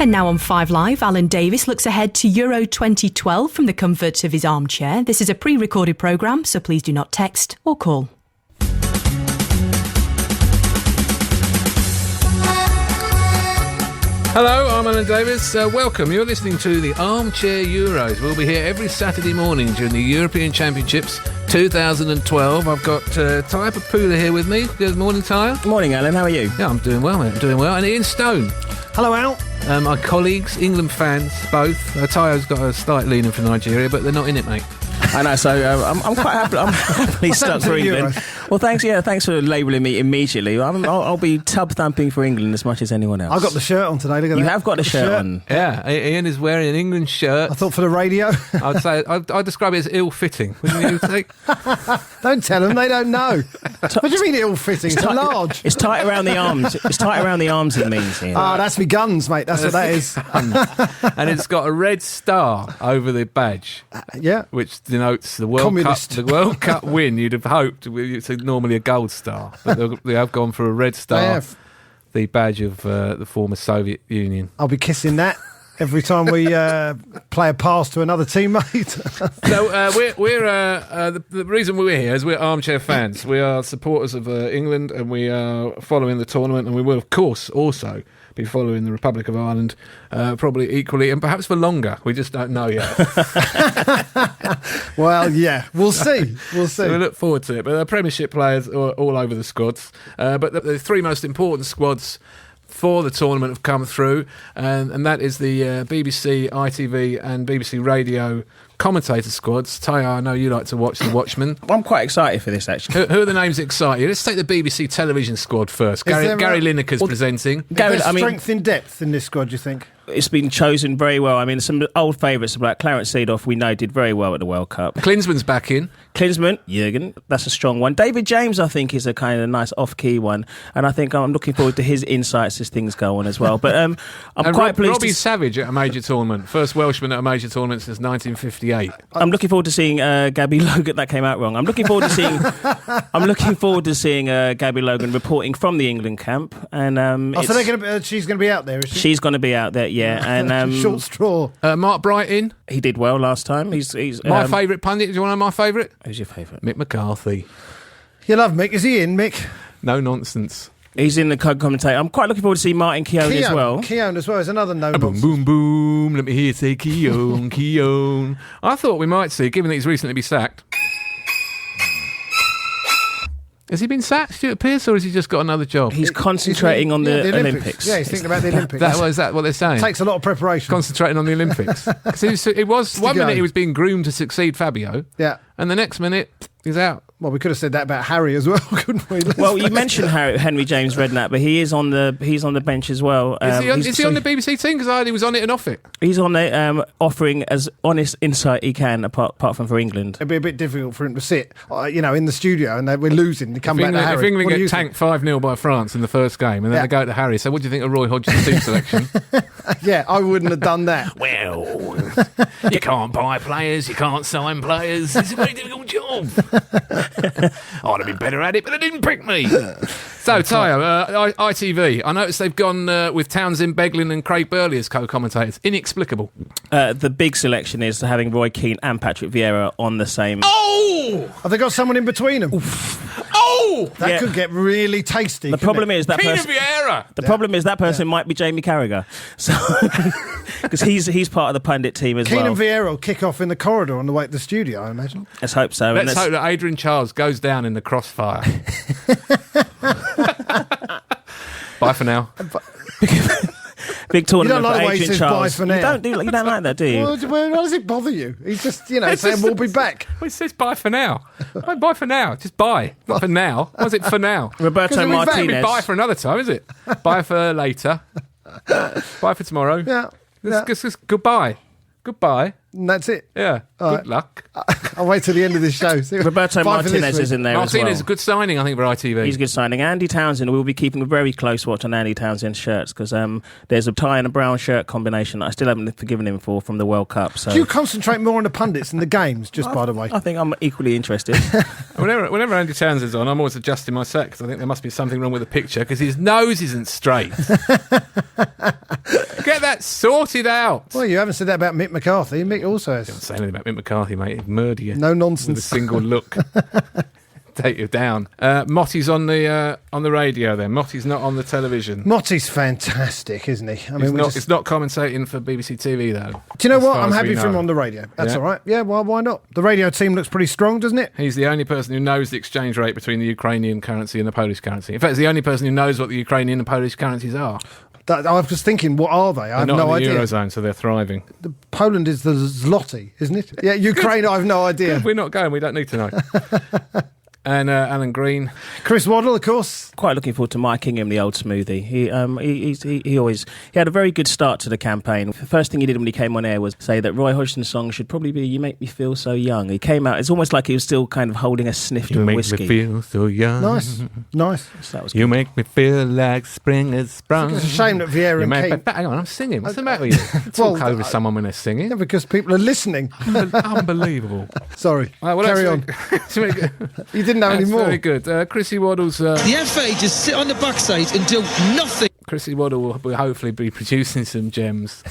And now on 5 Live, Alan Davies looks ahead to Euro 2012 from the comfort of his armchair. This is a pre-recorded programme, so please do not text or call. Hello, I'm Alan Davies. Welcome. You're listening to the Armchair Euros. We'll be here every Saturday morning during the European Championships 2012. I've got Ty Popoola here with me. Good morning, Ty. Morning, Alan. How are you? Yeah, I'm doing well, mate. I'm doing well. And Ian Stone. Hello, Al. My colleagues, England fans, both. Tayo's got a slight leaning for Nigeria, but they're not in it, mate. I know, so I'm quite happy. I'm happily stuck for England. Well, thanks for labelling me immediately. I'll be tub thumping for England as much as anyone else. I've got the shirt on today. Look at You that. have got the shirt on. Yeah, Ian is wearing an England shirt. I thought for the radio. I'd say I'd describe it as ill-fitting. Wouldn't you think? Don't tell them, they don't know. What do you mean ill-fitting? It's large. It's tight around the arms. It's tight around the arms, it means. Ian. That's me guns, mate. That's what that is. And it's got a red star over the badge. Yeah. Which denotes the World Communist. Cup. The World Cup win. You'd have hoped it's normally a gold star, but they have gone for a red star. They have. The badge of the former Soviet Union. I'll be kissing that every time we play a pass to another teammate. So the reason we're here is we're armchair fans. We are supporters of England, and we are following the tournament, and we will, of course, also be following the Republic of Ireland, probably equally, and perhaps for longer. We just don't know yet. Well, yeah, we'll see. We'll see. So we look forward to it. But the Premiership players are all over the squads. But the three most important squads for the tournament have come through, and that is the BBC, ITV and BBC Radio commentator squads. Taya, I know you like to watch The Watchmen. I'm quite excited for this, actually. Who are the names that excite you? Let's take the BBC television squad first. Gary Lineker's presenting. Is there strength in depth in this squad, do you think? It's been chosen very well. I mean, some old favourites like Clarence Seedorf, we know, did very well at the World Cup. Klinsmann's back in. Klinsmann, Jürgen, that's a strong one. David James, I think, is a kind of nice off-key one, and I think I'm looking forward to his insights as things go on as well. But I'm quite pleased. Robbie Savage at a major tournament, first Welshman at a major tournament since 1958. I'm looking forward to seeing Gabby Logan. That came out wrong. I'm looking forward to seeing Gabby Logan reporting from the England camp, and so she's going to be out there, is she? She's going to be out there, yeah. And short straw. Mark Bright in. He did well last time. He's my favourite pundit. Do you want to know my favourite? Who's your favourite? Mick McCarthy. You love Mick. Is he in, Mick? No nonsense. He's in the commentator. I'm quite looking forward to seeing Martin Keown as well. Keown as well is another no-nonsense. Boom, boom, boom. Let me hear you say Keown, Keown. I thought we might see, given that he's recently been sacked. Has he been sacked, Stuart Pearce, or has he just got another job? He's concentrating on the Olympics. Yeah, he's thinking about the Olympics. Is that what they're saying? It takes a lot of preparation. Concentrating on the Olympics. Because he was one minute he was being groomed to succeed Fabio. Yeah. And the next minute, he's out. Well, we could have said that about Harry as well, couldn't we? Well, you mentioned Henry James Redknapp, but he's on the bench as well. Is he on the BBC team? Because I heard he was on it and off it. He's on it, offering as honest insight he can, apart from for England. It'd be a bit difficult for him to sit, in the studio, and we're losing. To come back to Harry. If England get tanked 5-0 by France in the first game, and then they go to Harry, so what do you think of Roy Hodgson's team selection? Yeah, I wouldn't have done that. Well, you can't buy players, you can't sign players. It's a very difficult job. I'd have been better at it, but they didn't pick me. So, Tayo, ITV, I noticed they've gone with Townsend, Beglin and Craig Burley as co-commentators. Inexplicable. The big selection is having Roy Keane and Patrick Vieira on the same... Oh! Have they got someone in between them? Oof. Oh! That could get really tasty. The problem is that person... Vieira! The problem is that person might be Jamie Carragher. So... Because he's part of the pundit team as well. Keane and Vieira will kick off in the corridor on the way to the studio, I imagine. Let's hope so. Let's hope that Adrian Charles goes down in the crossfire. Bye for now. Big tournament. You don't like for the way he Adrian says Charles. bye for now. You don't like that, do you? Well, why does it bother you? He's just, saying we'll be back. Well, it says bye for now. Bye for now. Just bye. Not for now. What's it for now? Roberto Martinez. Bye for another time, is it? Bye for later. Bye for tomorrow. Yeah. Just goodbye. Goodbye. And that's it. Yeah. Good luck. I'll wait till the end of this show. Roberto Martinez is in there as well. Martinez is a good signing, I think, for ITV. He's a good signing. Andy Townsend, we'll be keeping a very close watch on Andy Townsend's shirts because there's a tie and a brown shirt combination that I still haven't forgiven him for from the World Cup. So. Do you concentrate more on the pundits than the games, just by the way? I think I'm equally interested. Whenever Andy Townsend's on, I'm always adjusting my set because I think there must be something wrong with the picture because his nose isn't straight. Get that sorted out. Well, you haven't said that about Mick McCarthy. Mick also has. Don't say anything about Mick McCarthy, mate. He'd murder you. No nonsense. With a single look. Take you down. Motty's on the radio then. Motty's not on the television. Motty's fantastic, isn't he? I mean, it's not commentating for BBC TV, though. Do you know what? I'm happy for him on the radio. That's Yeah. all right. Yeah, well, why not? The radio team looks pretty strong, doesn't it? He's the only person who knows the exchange rate between the Ukrainian currency and the Polish currency. In fact, he's the only person who knows what the Ukrainian and Polish currencies are. I was just thinking, what are they? I have They're not no in the idea. Eurozone, so they're thriving. Poland is the zloty, isn't it? Yeah, Ukraine, I have no idea. We're not going. We don't need to know. And Alan Green. Chris Waddle, of course. Quite looking forward to Mike Ingham, the old smoothie. He had a very good start to the campaign. The first thing he did when he came on air was say that Roy Hodgson's song should probably be "You Make Me Feel So Young." He came out. It's almost like he was still kind of holding a sniff to a whiskey. You make me feel so young. Nice. So that was You good. make me feel like spring has sprung. It's a shame that Vieira and Kate... Hang on, I'm singing. What's the matter with you? Talk over someone when they're singing. Yeah, because people are listening. Unbelievable. Sorry. Right, well, Carry on. You didn't know any That's more. very good. Chrissy Waddle's... The FA just sit on the backside and do nothing. Chrissy Waddle will hopefully be producing some gems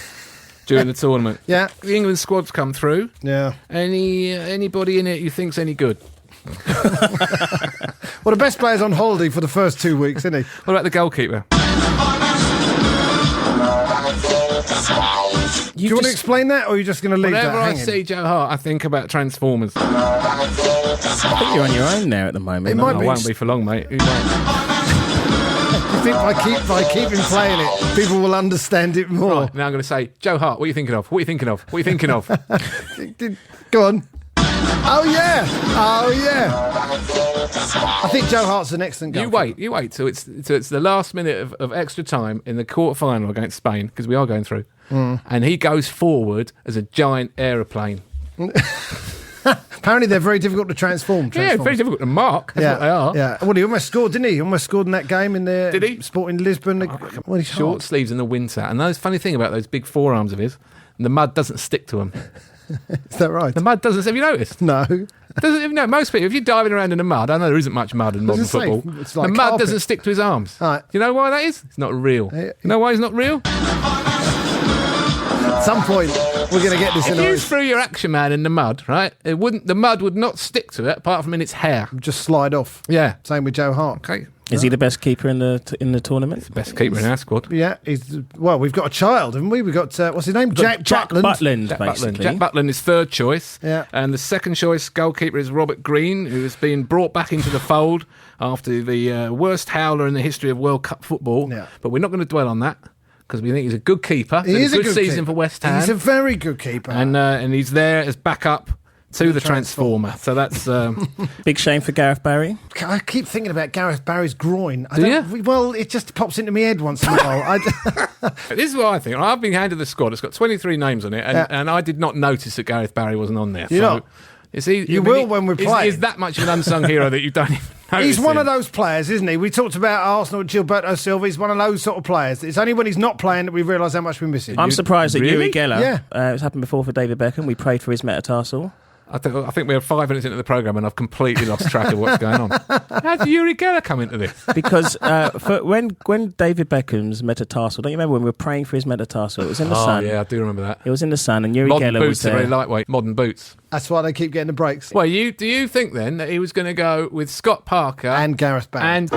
during the tournament. Yeah. The England squad's come through. Yeah. Anybody in it you think's any good? Well, the best player's on holiday for the first 2 weeks, isn't he? What about the goalkeeper? Do you want to explain that, or are you just going to leave Whenever that I hanging? see Joe Hart, I think about Transformers. I think you're on your own there at the moment. It might I be. won't be for long, mate. Who won't? You think by keeping playing it, people will understand it more? Right, now I'm going to say, Joe Hart, what are you thinking of? What are you thinking of? What are you thinking of? Go on. Oh yeah. I think Joe Hart's an excellent You goalkeeper. wait till it's the last minute of extra time in the quarter-final against Spain, because we are going through, and he goes forward as a giant aeroplane. Apparently they're very difficult to transform. Yeah, very difficult to mark. That's what they are. Yeah. Well, he almost scored, didn't he? He almost scored in that game in the Did he? Sporting Lisbon. Well, he's Short sleeves in the winter. And the funny thing about those big forearms of his, the mud doesn't stick to them. Is that right? The mud doesn't. Have you noticed? No. Most people, if you're diving around in the mud, I know there isn't much mud in modern I was gonna say, football. it's like the mud carpet. doesn't stick to his arms. Right. You know why that is? It's not real. You know why he's not real? At some point, we're going to get this in If you our... threw your Action Man in the mud, right? The mud would not stick to it, apart from in its hair. Just slide off. Yeah. Same with Joe Hart. Okay. Is he the best keeper in the tournament? Best keeper in our squad. Yeah, we've got a child, haven't we? We've got, what's his name? Jack Butland. Jack basically. Butland is third choice. Yeah. And the second choice goalkeeper is Robert Green, who has been brought back into the fold after the worst howler in the history of World Cup football. Yeah. But we're not going to dwell on that, because we think he's a good keeper. He is a good good season keeper. for West Ham. He's a very good keeper. and he's there as backup to the Transformer. So that's... Big shame for Gareth Barry. I keep thinking about Gareth Barry's groin. Do you? Well, it just pops into my head once in a while. This is what I think. I've been handed the squad. It's got 23 names on it, and I did not notice that Gareth Barry wasn't on there. You're not? You will when we're playing. He's that much of an unsung hero that you don't even notice He's one him. of those players, isn't he? We talked about Arsenal, Gilberto Silva. He's one of those sort of players. It's only when he's not playing that we realise how much we're missing. I'm surprised that Really? Yuri Geller. Yeah. It's happened before for David Beckham. We prayed for his metatarsal. I think we're 5 minutes into the programme and I've completely lost track of what's going on. How did Yuri Geller come into this? Because when David Beckham's metatarsal, don't you remember when we were praying for his metatarsal? It was in the sun. Oh, yeah, I do remember that. It was in the sun, and Yuri Modern Geller was boots are there. very lightweight. Modern boots. That's why they keep getting the breaks. Well, do you think then that he was going to go with Scott Parker And Gareth Barry. and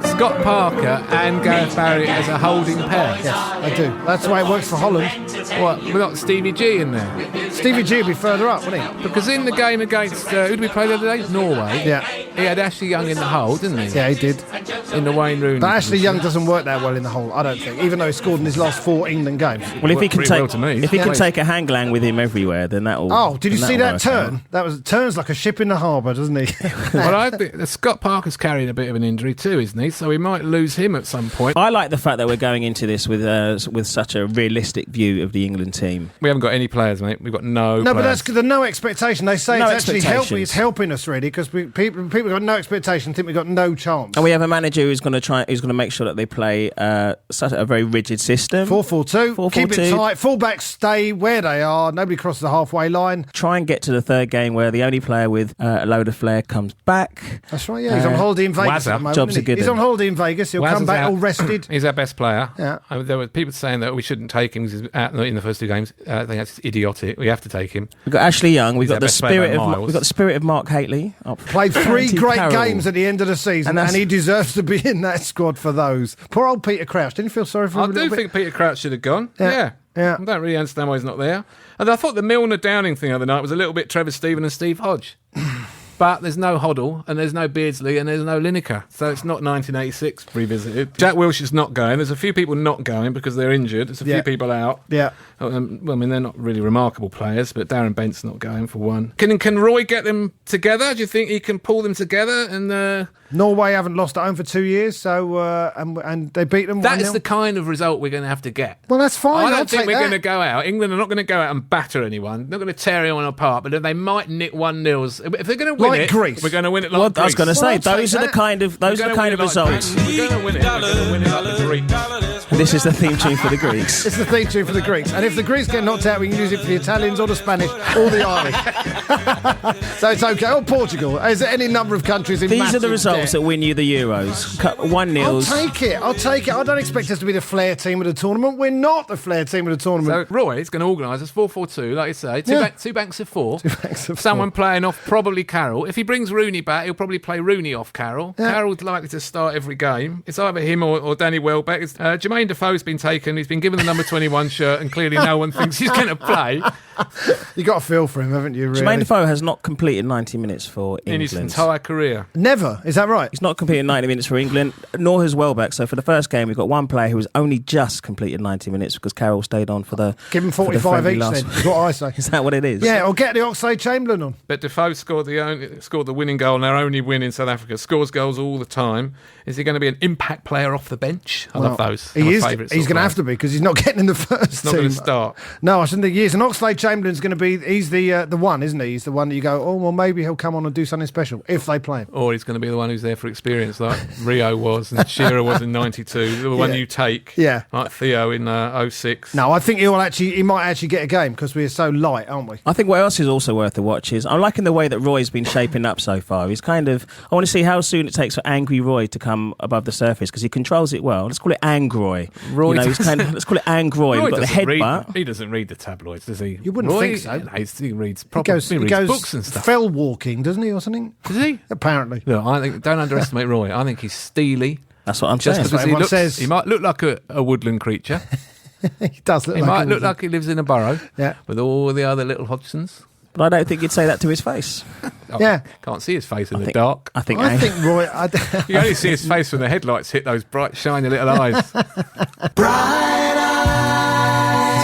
Scott Parker and Gareth Barry as a holding pair? Yes, I do. That's the way it works for Holland. What? We've got Stevie G in there. Stevie G will be further up, wouldn't he? Because in the game against, who did we play the other day? Norway. Yeah. He had Ashley Young in the hole, didn't he? Yeah, he did. in the Wayne Rooney. But Ashley position. Young doesn't work that well in the hole, I don't think, even though he scored in his last 4 England games. Well, if he can Pretty take well to me. if he can take a hanglang with him everywhere, then that'll. Oh, did you then see that'll that work out. turn? That turns like a ship in the harbour, doesn't he? Well, I think that Scott Parker's carrying a bit of an injury too, isn't he? So we might lose him at some point. I like the fact that we're going into this with such a realistic view of the England team. We haven't got any players, mate. We've got no. No, but players. that's the no expectation. They say No it's actually expectations. it's helping us really because people got no expectation, think we've got no chance. And we have a manager who's going to make sure that they play such a very rigid system. 4-4-2, keep it 4-4-2. tight. Fullbacks stay where they are. Nobody crosses the halfway line. Try and get to the third game where the only player with a load of flair comes back. That's right. Yeah, he's on holiday in Vegas. Wazza. At the moment, Job's isn't a good he? He's on one. holiday in Vegas. He'll come Wazza's back out. all rested. He's our best player. Yeah. There were people saying that we shouldn't take him because he's out in the first 2 games. I think that's idiotic. We have to take him. We've got Ashley Young. We've He's got our the best player by spirit of miles. we've got the spirit of Mark Haitley. Played 3 Andy great Carroll. games at the end of the season, And and, that's- he deserves to be in that squad for those. Poor old Peter Crouch. Didn't you feel sorry for him I a little do bit? think Peter Crouch should have gone. Yeah. Yeah. I don't really understand why he's not there. And I thought the Milner Downing thing the other night was a little bit Trevor Stephen and Steve Hodge. But there's no Hoddle, and there's no Beardsley, and there's no Lineker. So it's not 1986 revisited. Jack Wilshere's not going. There's a few people not going because they're injured. There's a Yeah. few people out. Yeah. Well, I mean, they're not really remarkable players, but Darren Bent's not going for one. Can Roy get them together? Do you think he can pull them together? And Norway haven't lost at home for 2 years, so and they beat them 1-0. that is the kind of result we're going to have to get. Well, that's fine. I I'll don't think take we're that. going to go out. England are not going to go out and batter anyone. They're not going to tear anyone apart, but they might nick 1-0s. If they're going to win Like it, Greece. we're going to win it like Well, Greece. I was going to say Well, I'll take those are the that. kind of We're gonna win it like results. Greece. We're going to win it. We're going to win it like the Greeks. This is the theme tune for the Greeks. It's the theme tune for the Greeks. And if the Greeks get knocked out, we can use it for the Italians or the Spanish or the Irish. So it's okay. Or Portugal. Is there any number of countries in These are massive the results debt? that win you the Euros. 1-0. I'll take it. I'll take it. I don't expect us to be the flair team of the tournament. We're not the flair team of the So tournament. Roy is going to organise us 4-4-2, like you say. Two banks of 4. banks of Someone playing off probably Carroll. If he brings Rooney back, he'll probably play Rooney off Carroll. Yeah. Carroll's likely to start every game. It's either him or Danny Welbeck. Jermaine Defoe's been taken. He's been given the number 21 shirt, and clearly no one thinks he's going to play You got a feel for him, haven't you? Really? Jermaine Defoe has not completed 90 minutes for in his England. entire career. Never. Is that right? He's not completed 90 minutes for England, nor has Welbeck. So for the first game, we've got one player who has only just completed 90 minutes because Carroll stayed on for the. Give him for the 45 friendly each last- then, is what I say. Is that what it is? Yeah, or get the Oxlade-Chamberlain on. But Defoe scored the winning goal, and our only win in South Africa. Scores goals all the time. Is he going to be an impact player off the bench? I love those. He is. He's going to have to be because he's not getting in the first He's not team. going to start. No, I shouldn't think he is. And Oxlade-Chamberlain's going to be. He's the one, isn't he? He's the one that you go. Oh well, maybe he'll come on and do something special if they play him. Or he's going to be the one who's there for experience, like Rio was and Shearer was in '92. The one you take, Yeah. like Theo in '06. No, I think he might actually get a game because we're so light, aren't we? I think what else is also worth the watch is I'm liking the way that Roy's been shaping up so far. He's kind of. I want to see how soon it takes for angry Roy to come above the surface because he controls it well. Let's call it Angroy. Roy he's kind of. Let's call it Angroy. We've got the headbutt. He doesn't read the tabloids, does he? You wouldn't think so. He reads He proper. goes, He reads books and stuff. fell walking, doesn't he, or something? Does he? Apparently. Look, I think don't underestimate Roy. I think he's steely. That's what I'm Just saying. because everyone he says. might look like a woodland creature. He does look He like might a look woman. like he lives in a burrow. Yeah. With all the other little Hodgsons. But I don't think you'd say that to his face. Oh, Yeah. Can't see his face in the think- dark. I think. I think Roy. You only see his face when the headlights hit those bright, shiny little eyes. That's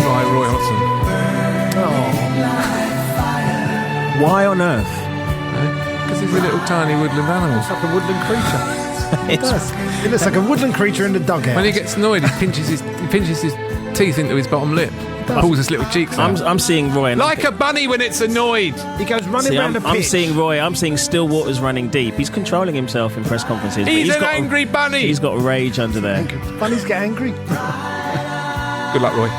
right, Roy Hodgson. Why on earth? Because he's a little tiny woodland animal. like a woodland creature. It It's- does. He looks like a woodland creature in the dugout. When he gets annoyed, he pinches his teeth into his bottom lip. Pulls his little cheeks out. I'm seeing Roy. And Like a bunny when it's annoyed. He goes running See, around the I'm pitch. seeing Roy. I'm seeing Stillwater's running deep. He's controlling himself in press conferences. but He's an got angry bunny. He's got rage under there. Bunnies get angry. Good luck, Roy.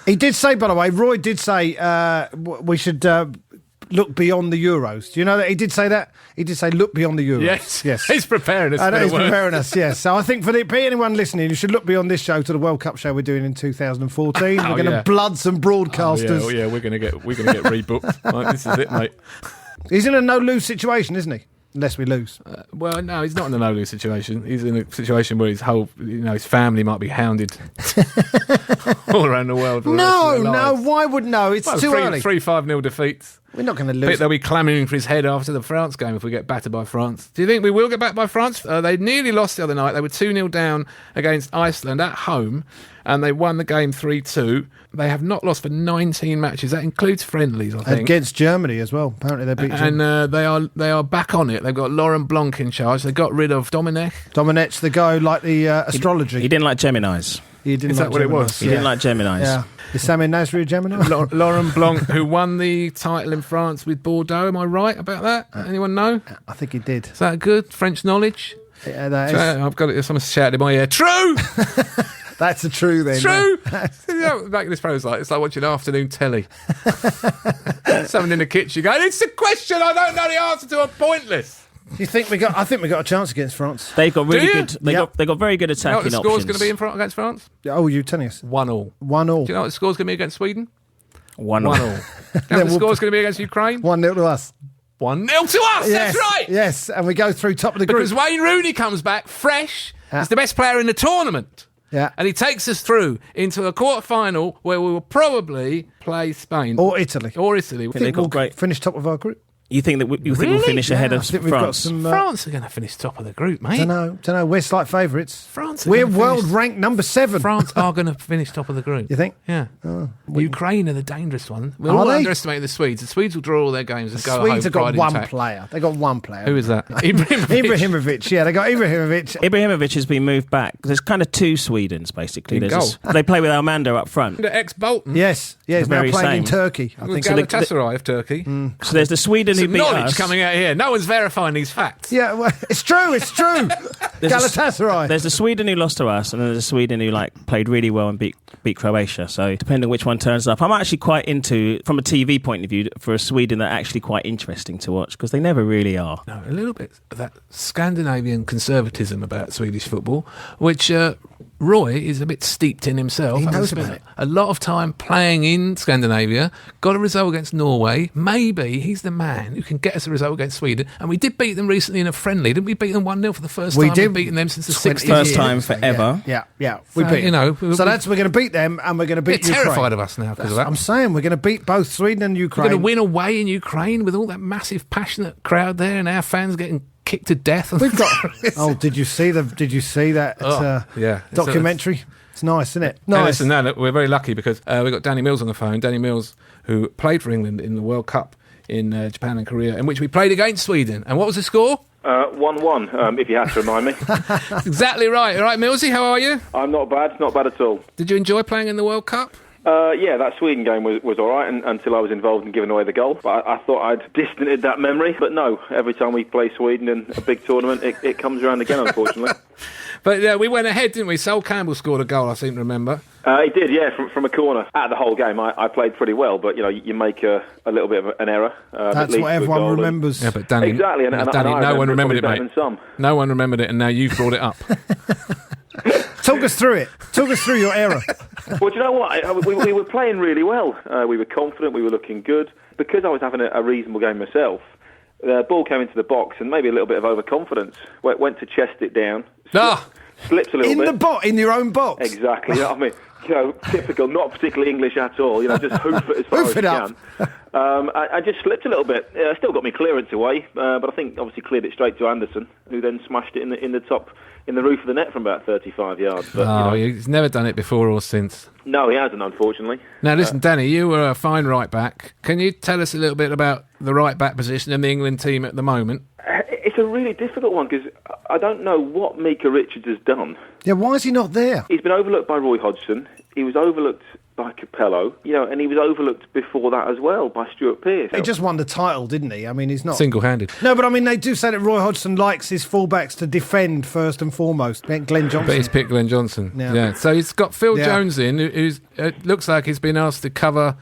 He did say, by the way, Roy did say we should look beyond the Euros. Do you know that he did say that? He did say look beyond the Euros. Yes. He's preparing us I know for he's the worst. preparing us, yes. So I think for anyone listening, you should look beyond this show to the World Cup show we're doing in 2014. We're going to yeah. blood some broadcasters. Oh yeah, we're gonna get rebooked. Right, this is it, mate. He's in a no-lose situation, isn't he? unless we lose. Well, no, he's not in a no-lose situation. He's in a situation where his whole, his family might be hounded all around the world. For the rest of their lives. Why would no? It's too early. 3-5-0 defeats. We're not going to lose. They'll be clamouring for his head after the France game if we get battered by France. Do you think we will get battered by France? They nearly lost the other night. They were 2-0 down against Iceland at home, and they won the game 3-2. They have not lost for 19 matches. That includes friendlies, I think. Against Germany as well. Apparently they beat Germany. And they are back on it. They've got Laurent Blanc in charge. They got rid of Domenech. Domenic's the guy who liked the astrology. He didn't like Geminis. Is that what it was? He didn't like Geminis. Yeah. Is Samir Nasri a Gemini? Laurent Blanc, who won the title in France with Bordeaux. Am I right about that? Anyone know? I think he did. Is that good French knowledge? Yeah, that is. I've got it. Someone shouted in my ear. True. That's the true then. True. Back in this pro's it's like watching afternoon telly. Someone in the kitchen going, "It's a question I don't know the answer to. I'm pointless." You think I think we got a chance against France. They've got really Do you? good. They got very good You know what attacking the score's options. going to be in front against France? Oh, you telling us? 1-1. 1-1. Do you know what the score's going to be against Sweden? 1-1. 1-1. You know what the score's going to be against Ukraine? 1-0 to us. 1-0 to us. Yes, That's right. Yes, and we go through top of the Because group. Wayne Rooney comes back fresh. He's the best player in the tournament. Yeah. And he takes us through into a quarter-final where we will probably play Spain. Or Italy. Or Italy. I think they've got great. Finish top of our group. You think that you think we'll Really? finish ahead I of think we've got France? some. France are going to finish top of the group, mate. Don't know. We're slight favourites. France are We're gonna world finish- ranked number 7. France are going to finish top of the group. You think? Yeah. Ukraine are the dangerous one. We're Are all they? underestimating the Swedes. The Swedes will draw all their games and go Swedes home have got pride one intact. player. They got one player. Who is that? Ibrahimovic. Ibrahimovic. Yeah, they got Ibrahimovic. Ibrahimovic has been moved back. There's kind of two Swedens basically. In There's they play with Armando up front. The ex-Bolton. Yes, he's now very playing in same. Turkey. I think. Galatasaray of Turkey. So there's the Sweden who Some beat knowledge us. coming out here. No one's verifying these facts. Yeah, well, it's true. It's true. Galatasaray. There's the Sweden who lost to us, and then there's the Sweden who played really well and beat Croatia. So depending on which one turns up, I'm actually quite into, from a TV point of view, for a Sweden that are actually quite interesting to watch because they never really are. No, a little bit of that Scandinavian conservatism about Swedish football, which Roy is a bit steeped in himself. He knows spent about it. a lot of time playing in Scandinavia, got a result against Norway. Maybe he's the man who can get us a result against Sweden. And we did beat them recently in a friendly. Didn't we beat them 1-0 for the first time? We've beaten them since the 60s. First time forever. Yeah. So, We beat you know, them. So we're going to beat them and we're going to beat They're Ukraine. terrified of us now because of that. I'm saying we're going to beat both Sweden and We're Ukraine. going to win away in Ukraine with all that massive, passionate crowd there and our fans getting kicked to death. We've got. Oh, did you see that yeah. documentary? It's nice, isn't it? Now, Nice. listen, now, look, we're very lucky because we've got Danny Mills on the phone. Danny Mills, who played for England in the World Cup in Japan and Korea, in which we played against Sweden. And what was the score? 1-1, if you have to remind me. That's exactly right. All right, Millsy, how are you? I'm not bad at all. Did you enjoy playing in the World Cup? Yeah, that Sweden game was all right until I was involved in giving away the goal. But I thought I'd distanced that memory. But no, every time we play Sweden in a big tournament, it comes around again, unfortunately. But we went ahead, didn't we? Sol Campbell scored a goal, I seem to remember. He did, yeah, from a corner. Out of the whole game, I played pretty well, but you make a little bit of an error. That's what everyone remembers. Yeah, but Danny, exactly, and Danny, I no one remembered it, probably mate. better than some. No one remembered it, and now you've brought it up. Talk us through it. Talk us through your error. Well, do you know what? We were playing really well. We were confident. We were looking good. Because I was having a reasonable game myself, the ball came into the box and maybe a little bit of overconfidence. Went to chest it down. Slipped a little bit. In your own box. Exactly. You know what I mean? Typical, not particularly English at all. Just hoof it as far as you up. can. I just slipped a little bit. Still got me clearance away, but I think obviously cleared it straight to Anderson, who then smashed it in the roof of the net from about 35 yards. But, he's never done it before or since. No, he hasn't, unfortunately. Now, listen, Danny, you were a fine right back. Can you tell us a little bit about the right back position in the England team at the moment? It's a really difficult one because I don't know what Mika Richards has done. Yeah, why is he not there? He's been overlooked by Roy Hodgson. He was overlooked by Capello, and he was overlooked before that as well by Stuart Pearce. He just won the title, didn't he? I mean, he's not... Single-handed. No, but I mean, they do say that Roy Hodgson likes his fullbacks to defend first and foremost. Glenn Johnson. But he's picked Glenn Johnson. Yeah. So he's got Phil Jones in, who's looks like he's been asked to cover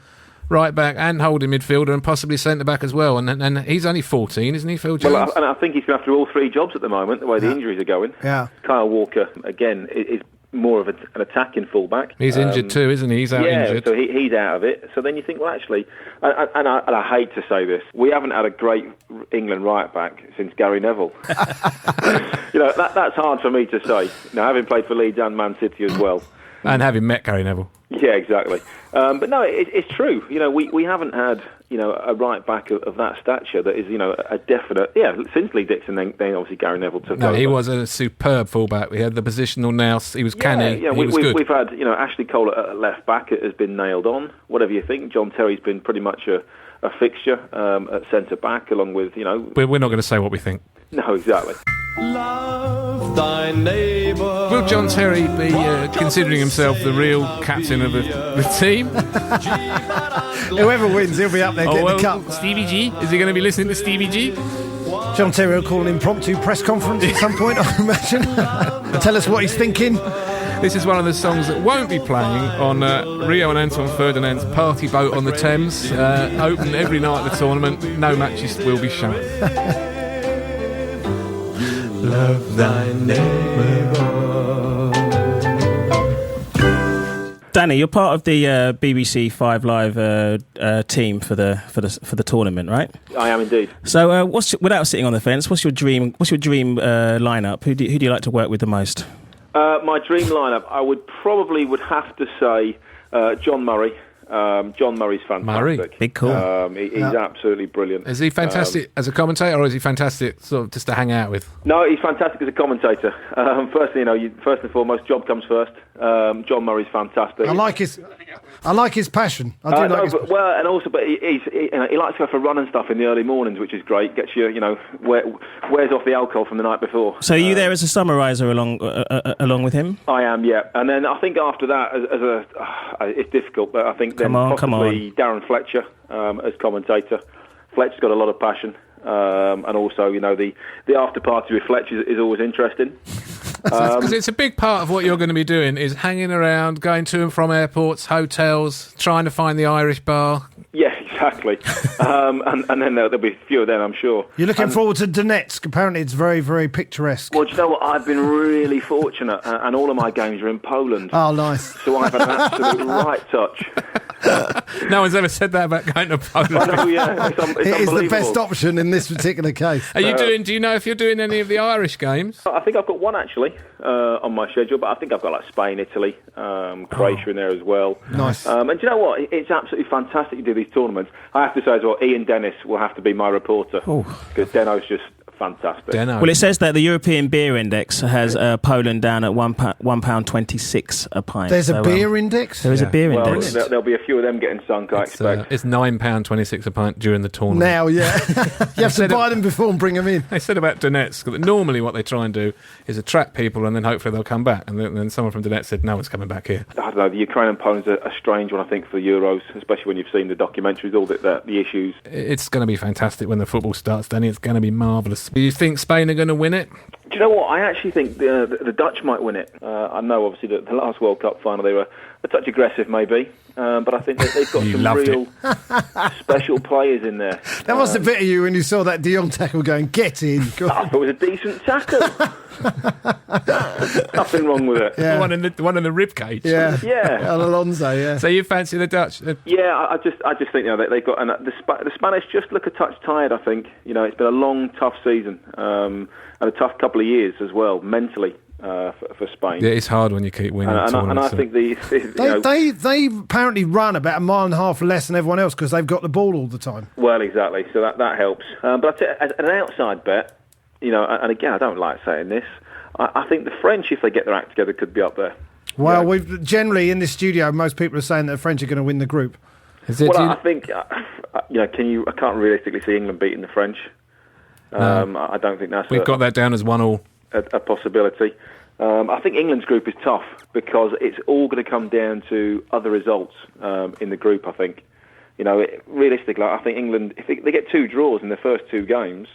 right back and holding midfielder and possibly centre back as well. And he's only 14, isn't he, Phil Jones? Well, and I think he's going after all three jobs at the moment, the way the injuries are going. Yeah. Kyle Walker, again, is more of an attacking fullback. He's injured too, isn't he? He's out injured. So he's out of it. So then you think, well, actually, and I hate to say this, we haven't had a great England right back since Gary Neville. That's hard for me to say. Now, having played for Leeds and Man City as well. And having met Gary Neville. Yeah, exactly. But no, it's true. We haven't had a right back of that stature that is a definite. Yeah, since Lee Dixon, then obviously Gary Neville took over. He was a superb fullback. We had the positional nous. He was canny. Yeah, he was good. We've had Ashley Cole at left back has been nailed on. Whatever you think, John Terry's been pretty much a fixture at centre back, along with We're not going to say what we think. No, exactly. Love thy neighbour. Will John Terry be considering himself the real captain of the team? Whoever wins, he'll be up there getting the cup. Stevie G? Is he going to be listening to Stevie G? John Terry will call an impromptu press conference at some point, I imagine. And tell us what he's thinking. This is one of the songs that won't be playing on Rio and Anton Ferdinand's party boat on the Thames. Open every night of the tournament. No matches will be shown. Love thy neighbour. Danny, you're part of the BBC 5 Live team for the tournament, right? I am indeed. So, without sitting on the fence, what's your dream lineup? Who do you like to work with the most? My dream lineup, I would have to say John Murray. John Murray's fantastic. Murray, big call. He's absolutely brilliant. Is he fantastic as a commentator, or is he fantastic sort of just to hang out with? No, he's fantastic as a commentator. First and foremost, job comes first. John Murray's fantastic. I like his passion. I do like his passion. But he likes to go for a run and stuff in the early mornings, which is great. Gets you, wears off the alcohol from the night before. So are you there as a summariser along with him? I am, yeah. And then I think after that, it's difficult, but I think then possibly Darren Fletcher as commentator. Fletcher's got a lot of passion, and also the after party with Fletcher is always interesting. Because it's a big part of what you're going to be doing is hanging around, going to and from airports, hotels, trying to find the Irish bar. Yeah, exactly. And then there'll be a few of them, I'm sure. You're looking forward to Donetsk. Apparently it's very, very picturesque. Well, do you know what? I've been really fortunate, and all of my games are in Poland. Oh, nice. So I've had an absolute right touch. No one's ever said that about going to Poland. I know, yeah. It's It is the best option in this particular case. Do you know if you're doing any of the Irish games? I think I've got one actually on my schedule, but I think I've got like Spain, Italy, Croatia in there as well. Nice. And do you know what? It's absolutely fantastic to do these tournaments. I have to say as well, Ian Dennis will have to be my reporter because Deno's just fantastic. Deno. Well, it says that the European Beer Index has Poland down at £1.26 a pint. There's a beer index? There is a beer index. There'll be a few of them getting sunk, I expect. It's £9.26 a pint during the tournament. Now, yeah. You have to buy them before and bring them in. They said about Donetsk that normally what they try and do is attract people and then hopefully they'll come back. And then someone from Donetsk said, no one's coming back here. I don't know, the Ukraine and Poland's a strange one, I think, for the Euros, especially when you've seen the documentaries, all the issues. It's going to be fantastic when the football starts, Danny. It's going to be marvellous. Do you think Spain are going to win it? Do you know what? I actually think the Dutch might win it. I know, obviously, that the last World Cup final they were a touch aggressive, maybe, but I think that they've got some real special players in there. That must have bit of you when you saw that De Jong tackle going, get in. Go I thought it was a decent tackle. Nothing wrong with it. Yeah. The one in the rib cage. Yeah. Yeah. Alonso, yeah. So you fancy the Dutch? Yeah, I just think they've got, and the Spanish just look a touch tired. I think it's been a long, tough season, and a tough couple of years as well mentally for Spain. Yeah, it's hard when you keep winning. And I think they apparently run about a mile and a half less than everyone else because they've got the ball all the time. Well, exactly. So that helps. But I tell you, as an outside bet, and again, I don't like saying this. I think the French, if they get their act together, could be up there. Well, we've generally in this studio, most people are saying that the French are going to win the group. I think I can't realistically see England beating the French. I don't think that's. We've got that down as 1-1. A possibility. I think England's group is tough because it's all going to come down to other results in the group. I think, realistically, I think England, if they get 2 draws in the first 2 games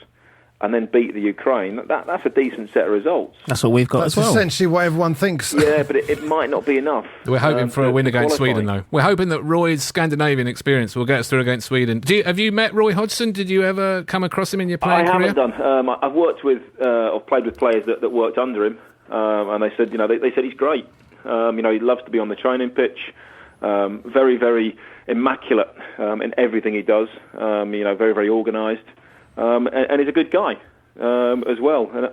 and then beat the Ukraine, that's a decent set of results. That's what we've got That's as well. essentially what everyone thinks. Yeah, but it might not be enough. We're hoping for a win against qualify. Sweden, though. We're hoping that Roy's Scandinavian experience will get us through against Sweden. Have you met Roy Hodgson? Did you ever come across him in your playing career? I haven't done. I've worked with or played with players that worked under him, and they said, they said he's great. He loves to be on the training pitch. Very, very immaculate in everything he does. Very, very organised. And he's a good guy as well. And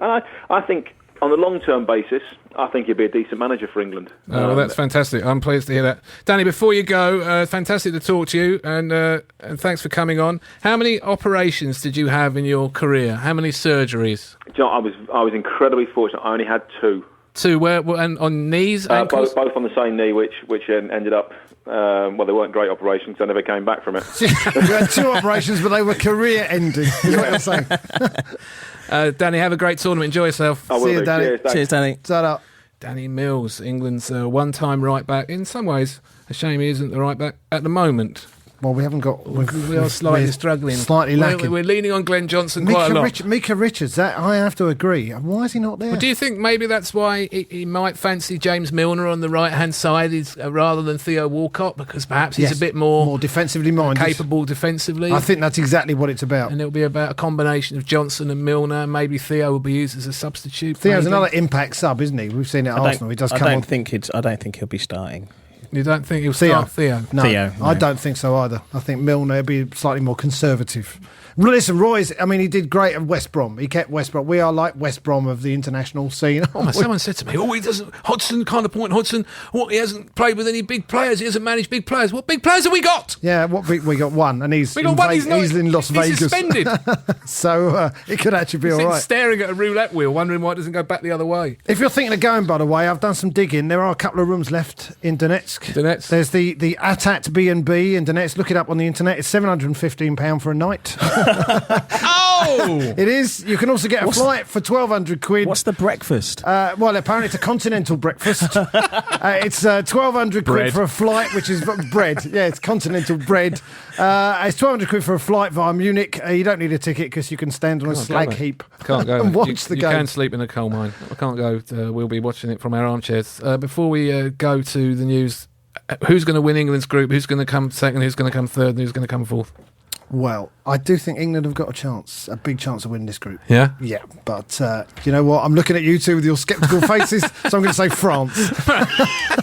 I think on a long-term basis, I think he'd be a decent manager for England. Well, that's fantastic. I'm pleased to hear that. Danny, before you go, fantastic to talk to you, and thanks for coming on. How many operations did you have in your career? How many surgeries? John, I was incredibly fortunate. I only had 2. 2? Where? And on knees, ankles? Both on the same knee, which ended up... they weren't great operations. I never came back from it. You had 2 operations, but they were career-ending, is what you're saying. Danny, have a great tournament. Enjoy yourself. I will See you, do. Danny. Cheers, Danny. Shut up. Danny Mills, England's one-time right-back. In some ways, a shame he isn't the right-back at the moment. Well, we haven't got... We are slightly struggling. Slightly lacking. We're leaning on Glenn Johnson quite a lot. Mika Richards, that I have to agree. Why is he not there? Well, do you think maybe that's why he might fancy James Milner on the right-hand side rather than Theo Walcott? Because perhaps he's a bit more defensively minded. Capable defensively. I think that's exactly what it's about. And it'll be about a combination of Johnson and Milner. Maybe Theo will be used as a substitute. Theo's another impact sub, isn't he? We've seen it at Arsenal. He does come on. I don't think he'll be starting. You don't think he'll start Theo? No, Theo, no. I don't think so either. I think Milner will be slightly more conservative. Listen, Roy's, he did great at West Brom. He kept West Brom. We are like West Brom of the international scene. Someone said to me, he doesn't... Hodgson, kind of point Hodgson. He hasn't played with any big players. He hasn't managed big players. What big players have we got? Yeah, we got one, and he's in Las Vegas. He's suspended. So it could actually be all right. Staring at a roulette wheel, wondering why it doesn't go back the other way. If you're thinking of going, by the way, I've done some digging. There are a couple of rooms left in Donetsk. There's the Atat B&B in Donetsk. Look it up on the internet. It's £715 for a night. Oh! It is. You can also get a flight for 1,200 quid. What's the breakfast? Well, apparently it's a continental breakfast. It's 1,200 quid for a flight, which is bread. Yeah, it's continental bread. It's 1,200 quid for a flight via Munich. You don't need a ticket because you can stand on a slag heap Can't go. and watch the game. You can sleep in a coal mine. I can't go. We'll be watching it from our armchairs. Before we go to the news, who's going to win England's group? Who's going to come second? Who's going to come third? And who's going to come fourth? Well, I do think England have got a big chance of winning this group. Yeah? Yeah, but you know what? I'm looking at you two with your sceptical faces, so I'm going to say France.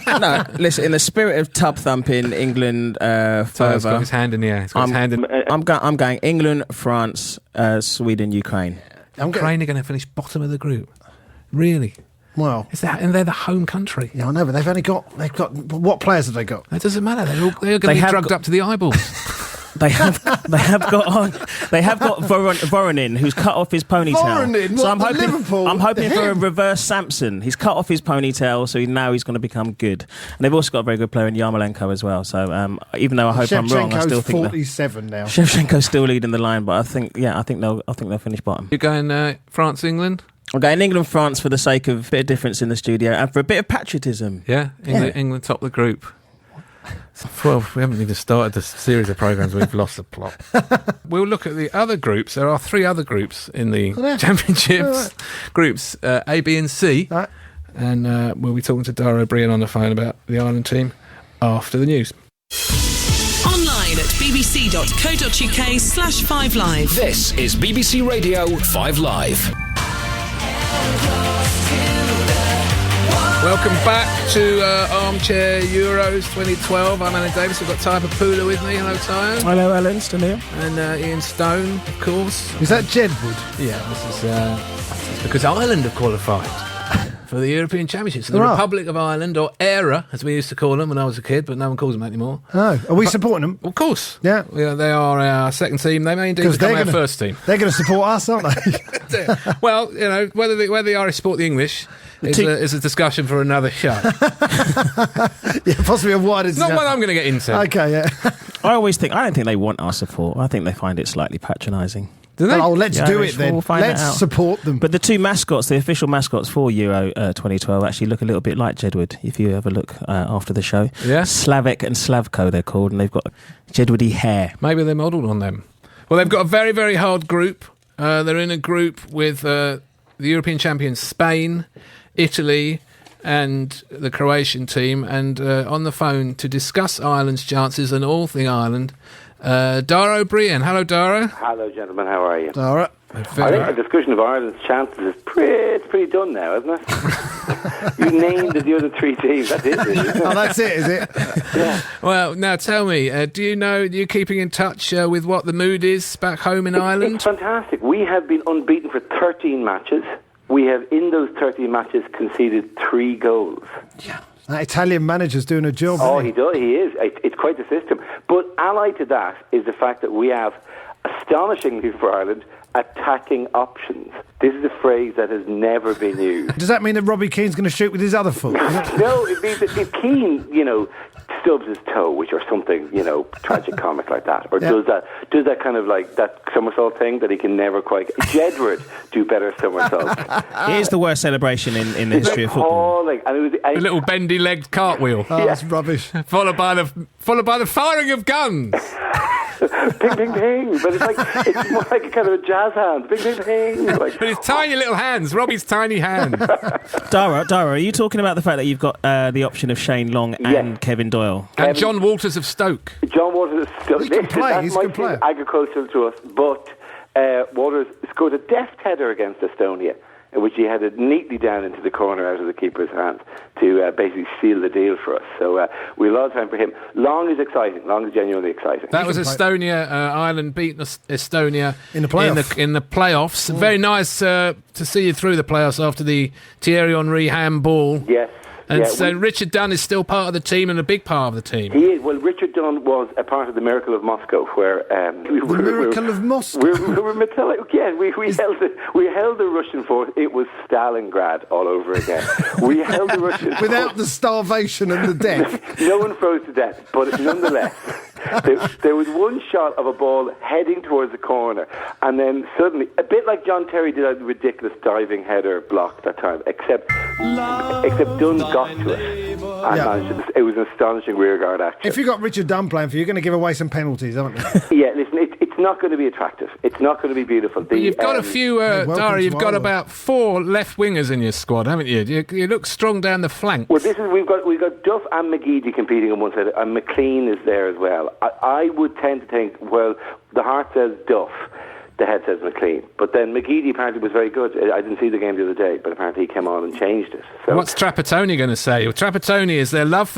No, listen, in the spirit of tub thumping, England further. He's got his hand in the air. I'm going England, France, Sweden, Ukraine. Ukraine are going to finish bottom of the group. Really? Well, and they're the home country. Yeah, I know, but they've got what players have they got? It doesn't matter. They're going to be drugged up to the eyeballs. They have got Voronin, who's cut off his ponytail. Voronin? So Liverpool? I'm hoping for a reverse Samson. He's cut off his ponytail, so now he's going to become good. And they've also got a very good player in Yarmolenko as well. So even though I hope I'm wrong, I still think 47 now. Shevchenko's still leading the line, but I think they'll finish bottom. You're going France, England? I'm going England, France for the sake of a bit of difference in the studio and for a bit of patriotism. Yeah, England top the group. Well, we haven't even started the series of programmes. We've lost the plot. We'll look at the other groups. There are 3 other groups in the championships. Groups A, B and C. Right. And we'll be talking to Dara O'Brien on the phone about the Ireland team after the news. Online at bbc.co.uk/5live. This is BBC Radio 5 Live. Welcome back to Armchair Euros 2012. I'm Alan Davies. We've got Ty Popoola with me. Hello, Ty. Hello, Alan. Still here. And Ian Stone, of course. Is that Jedwood? Yeah, this is because Ireland have qualified for the European Championships. The Republic of Ireland, or ERA, as we used to call them when I was a kid, but no one calls them that anymore. Oh, are we supporting them? Of course. Yeah. They are our second team. They may indeed become our first team. They're going to support us, aren't they? Well, whether the Irish support the English is a discussion for another show. Yeah, possibly a wider discussion. Not one I'm going to get into. Okay, yeah. I don't think they want our support. I think they find it slightly patronising. Do they? Oh, let's do it then. Let's support them. But the 2 mascots, the official mascots for Euro 2012, actually look a little bit like Jedward, if you ever look after the show. Yeah. Slavic and Slavko, they're called, and they've got Jedwardy hair. Maybe they're modelled on them. Well, they've got a very, very hard group. They're in a group with the European champions Spain, Italy and the Croatian team. And on the phone to discuss Ireland's chances and all thing Ireland, Dara O'Brien. Hello, Dara. Hello, gentlemen. How are you? Dara. I think the discussion of Ireland's chances is pretty done now, isn't it? You named the other three teams. That's it, really. Oh, that's it, is it? Yeah. Well, now tell me, do you keeping in touch with what the mood is back home in Ireland? It's fantastic. We have been unbeaten for 13 matches. We have, in those 13 matches, conceded 3 goals. Yeah. That Italian manager's doing a job. Oh, he does. He is. It's quite the system. But allied to that is the fact that we have, astonishingly for Ireland, attacking options. This is a phrase that has never been used. Does that mean that Robbie Keane's going to shoot with his other foot? No, it means that if Keane, stubs his toe, or something, tragic comic like that, or does that kind of like that somersault thing that he can never quite. Jedward do better somersaults. It is the worst celebration in the history of football. And it was a little bendy-legged cartwheel. Oh, that's rubbish. Followed by the firing of guns. Ping, ping, ping. But it's more like a kind of a jazz hand. Ping, ping, ping. But his tiny little hands, Robbie's tiny hand. Dara, are you talking about the fact that you've got the option of Shane Long and Kevin Doyle? And John Walters of Stoke. John Walters of Stoke. He can play. He's a good player. Agricultural to us, but Walters scored a deft header against Estonia, in which he headed neatly down into the corner out of the keeper's hands to basically seal the deal for us. So we have a lot of time for him. Long is exciting. Long is genuinely exciting. That was Estonia. Ireland beat Estonia in the playoffs. In the playoffs. Very nice to see you through the playoffs after the Thierry Henry handball. Yes. And so Richard Dunn is still part of the team and a big part of the team. He is. Well, Richard Dunn was a part of the Miracle of Moscow, where the Miracle of Moscow. We held the Russian force. It was Stalingrad all over again. We held the Russian without the starvation and the death. No one froze to death, but nonetheless. There was one shot of a ball heading towards the corner, and then suddenly, a bit like John Terry did a ridiculous diving header block that time, except Dunn got to it. It was an astonishing rearguard action. If you got Richard Dunn playing for you, you're going to give away some penalties, aren't you? Yeah, listen, it's not going to be attractive. It's not going to be beautiful. You've got a few, Dara, you've got about 4 left wingers in your squad, haven't you? You look strong down the flanks. Well, we've got Duff and McGeady competing on one side, and McLean is there as well. I would tend to think, well, the heart says Duff, the head says McLean. But then McGeady apparently was very good. I didn't see the game the other day, but apparently he came on and changed it. So. What's Trapattoni going to say? Well, Trapattoni, is there love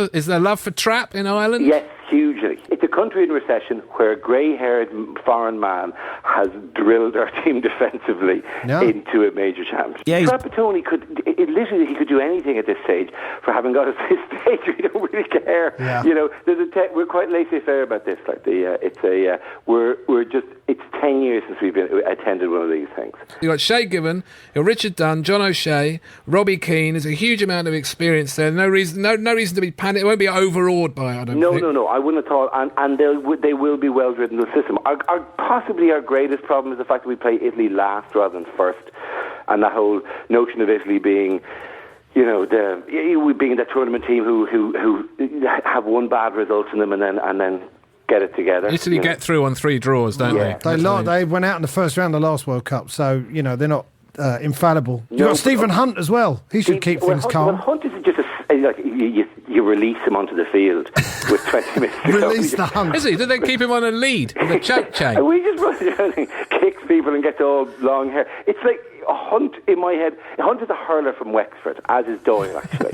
for Trap in Ireland? Yes, hugely. It's a country in recession where a grey-haired foreign man has drilled our team defensively into a major championship. Yeah, Trapattoni he could do anything at this stage. For having got us this stage, we don't really care. Yeah. We're quite laissez-faire about this. It's 10 years since we've attended one of these things. You've got Shay Given, Richard Dunn, John O'Shea, Robbie Keane. There's a huge amount of experience there. No reason to be panicked. It won't be overawed by it, I don't think. No. I wouldn't at all. And they will be well driven in the system. Possibly our greatest problem is the fact that we play Italy last rather than first. And that whole notion of Italy being, being that tournament team who have one bad result in them and then get it together. Italy get through on 3 draws, don't they? They went out in the first round of the last World Cup, so they're not infallible. You've got Stephen Hunt as well. He should keep things calm. Hunt is just you release him onto the field with 20 minutes to release the Hunt. Is he? Did they keep him on a lead with a choke chain? We just run around and kicks people and gets all long hair. It's like Hunt in my head. Hunt is a hurler from Wexford, as is Doyle actually.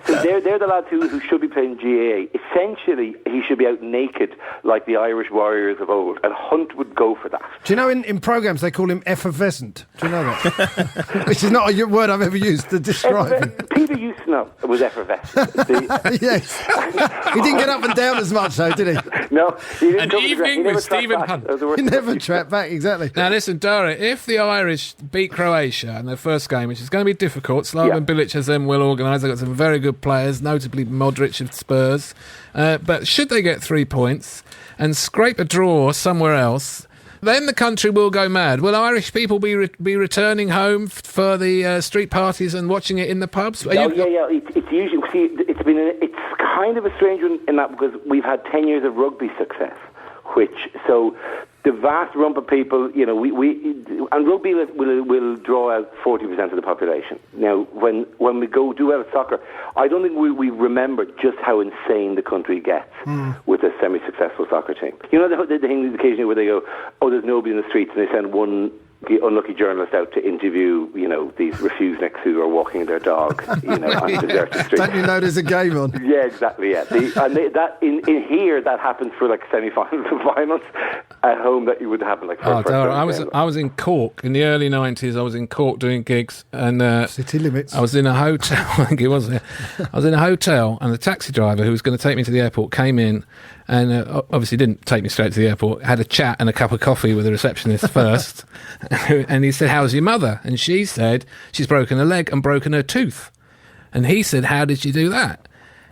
So they're the lads who should be playing GAA. Essentially, he should be out naked like the Irish warriors of old, and Hunt would go for that. Do you know in programmes they call him effervescent? Do you know that? Which is not a word I've ever used to describe him. Peter Ustinov was effervescent. Yes. He didn't get up and down as much though, did he? No. He didn't. An evening with Stephen Hunt. He never trapped back, exactly. Now listen, Dara, if the Irish beat Croatia in their first game, which is going to be difficult, Slaven Bilic has them well organised. They've got some very good players, notably Modric of Spurs. But should they get 3 points and scrape a draw somewhere else, then the country will go mad. Will Irish people be returning home for the street parties and watching it in the pubs? Yeah. It's usually it's kind of a strange one in that because we've had 10 years of rugby success, the vast rump of people, and rugby will draw out 40% of the population. Now, when we go do out soccer, I don't think we remember just how insane the country gets with a semi-successful soccer team. You know the thing occasionally where they go, oh, there's nobody in the streets, and they send one unlucky journalist out to interview, these refuseniks who are walking their dog, on deserted streets. Don't you know there's a game on? Yeah, exactly. Yeah, in here that happens for like semi-finals and finals. At home, that would happen like. I was in Cork in the early 90s. I was in Cork doing gigs, and City Limits. I was in a hotel. I think it was. I was in a hotel, and the taxi driver who was going to take me to the airport came in, and obviously didn't take me straight to the airport. Had a chat and a cup of coffee with the receptionist first, and he said, "How's your mother?" And she said, "She's broken a leg and broken her tooth." And he said, "How did she do that?"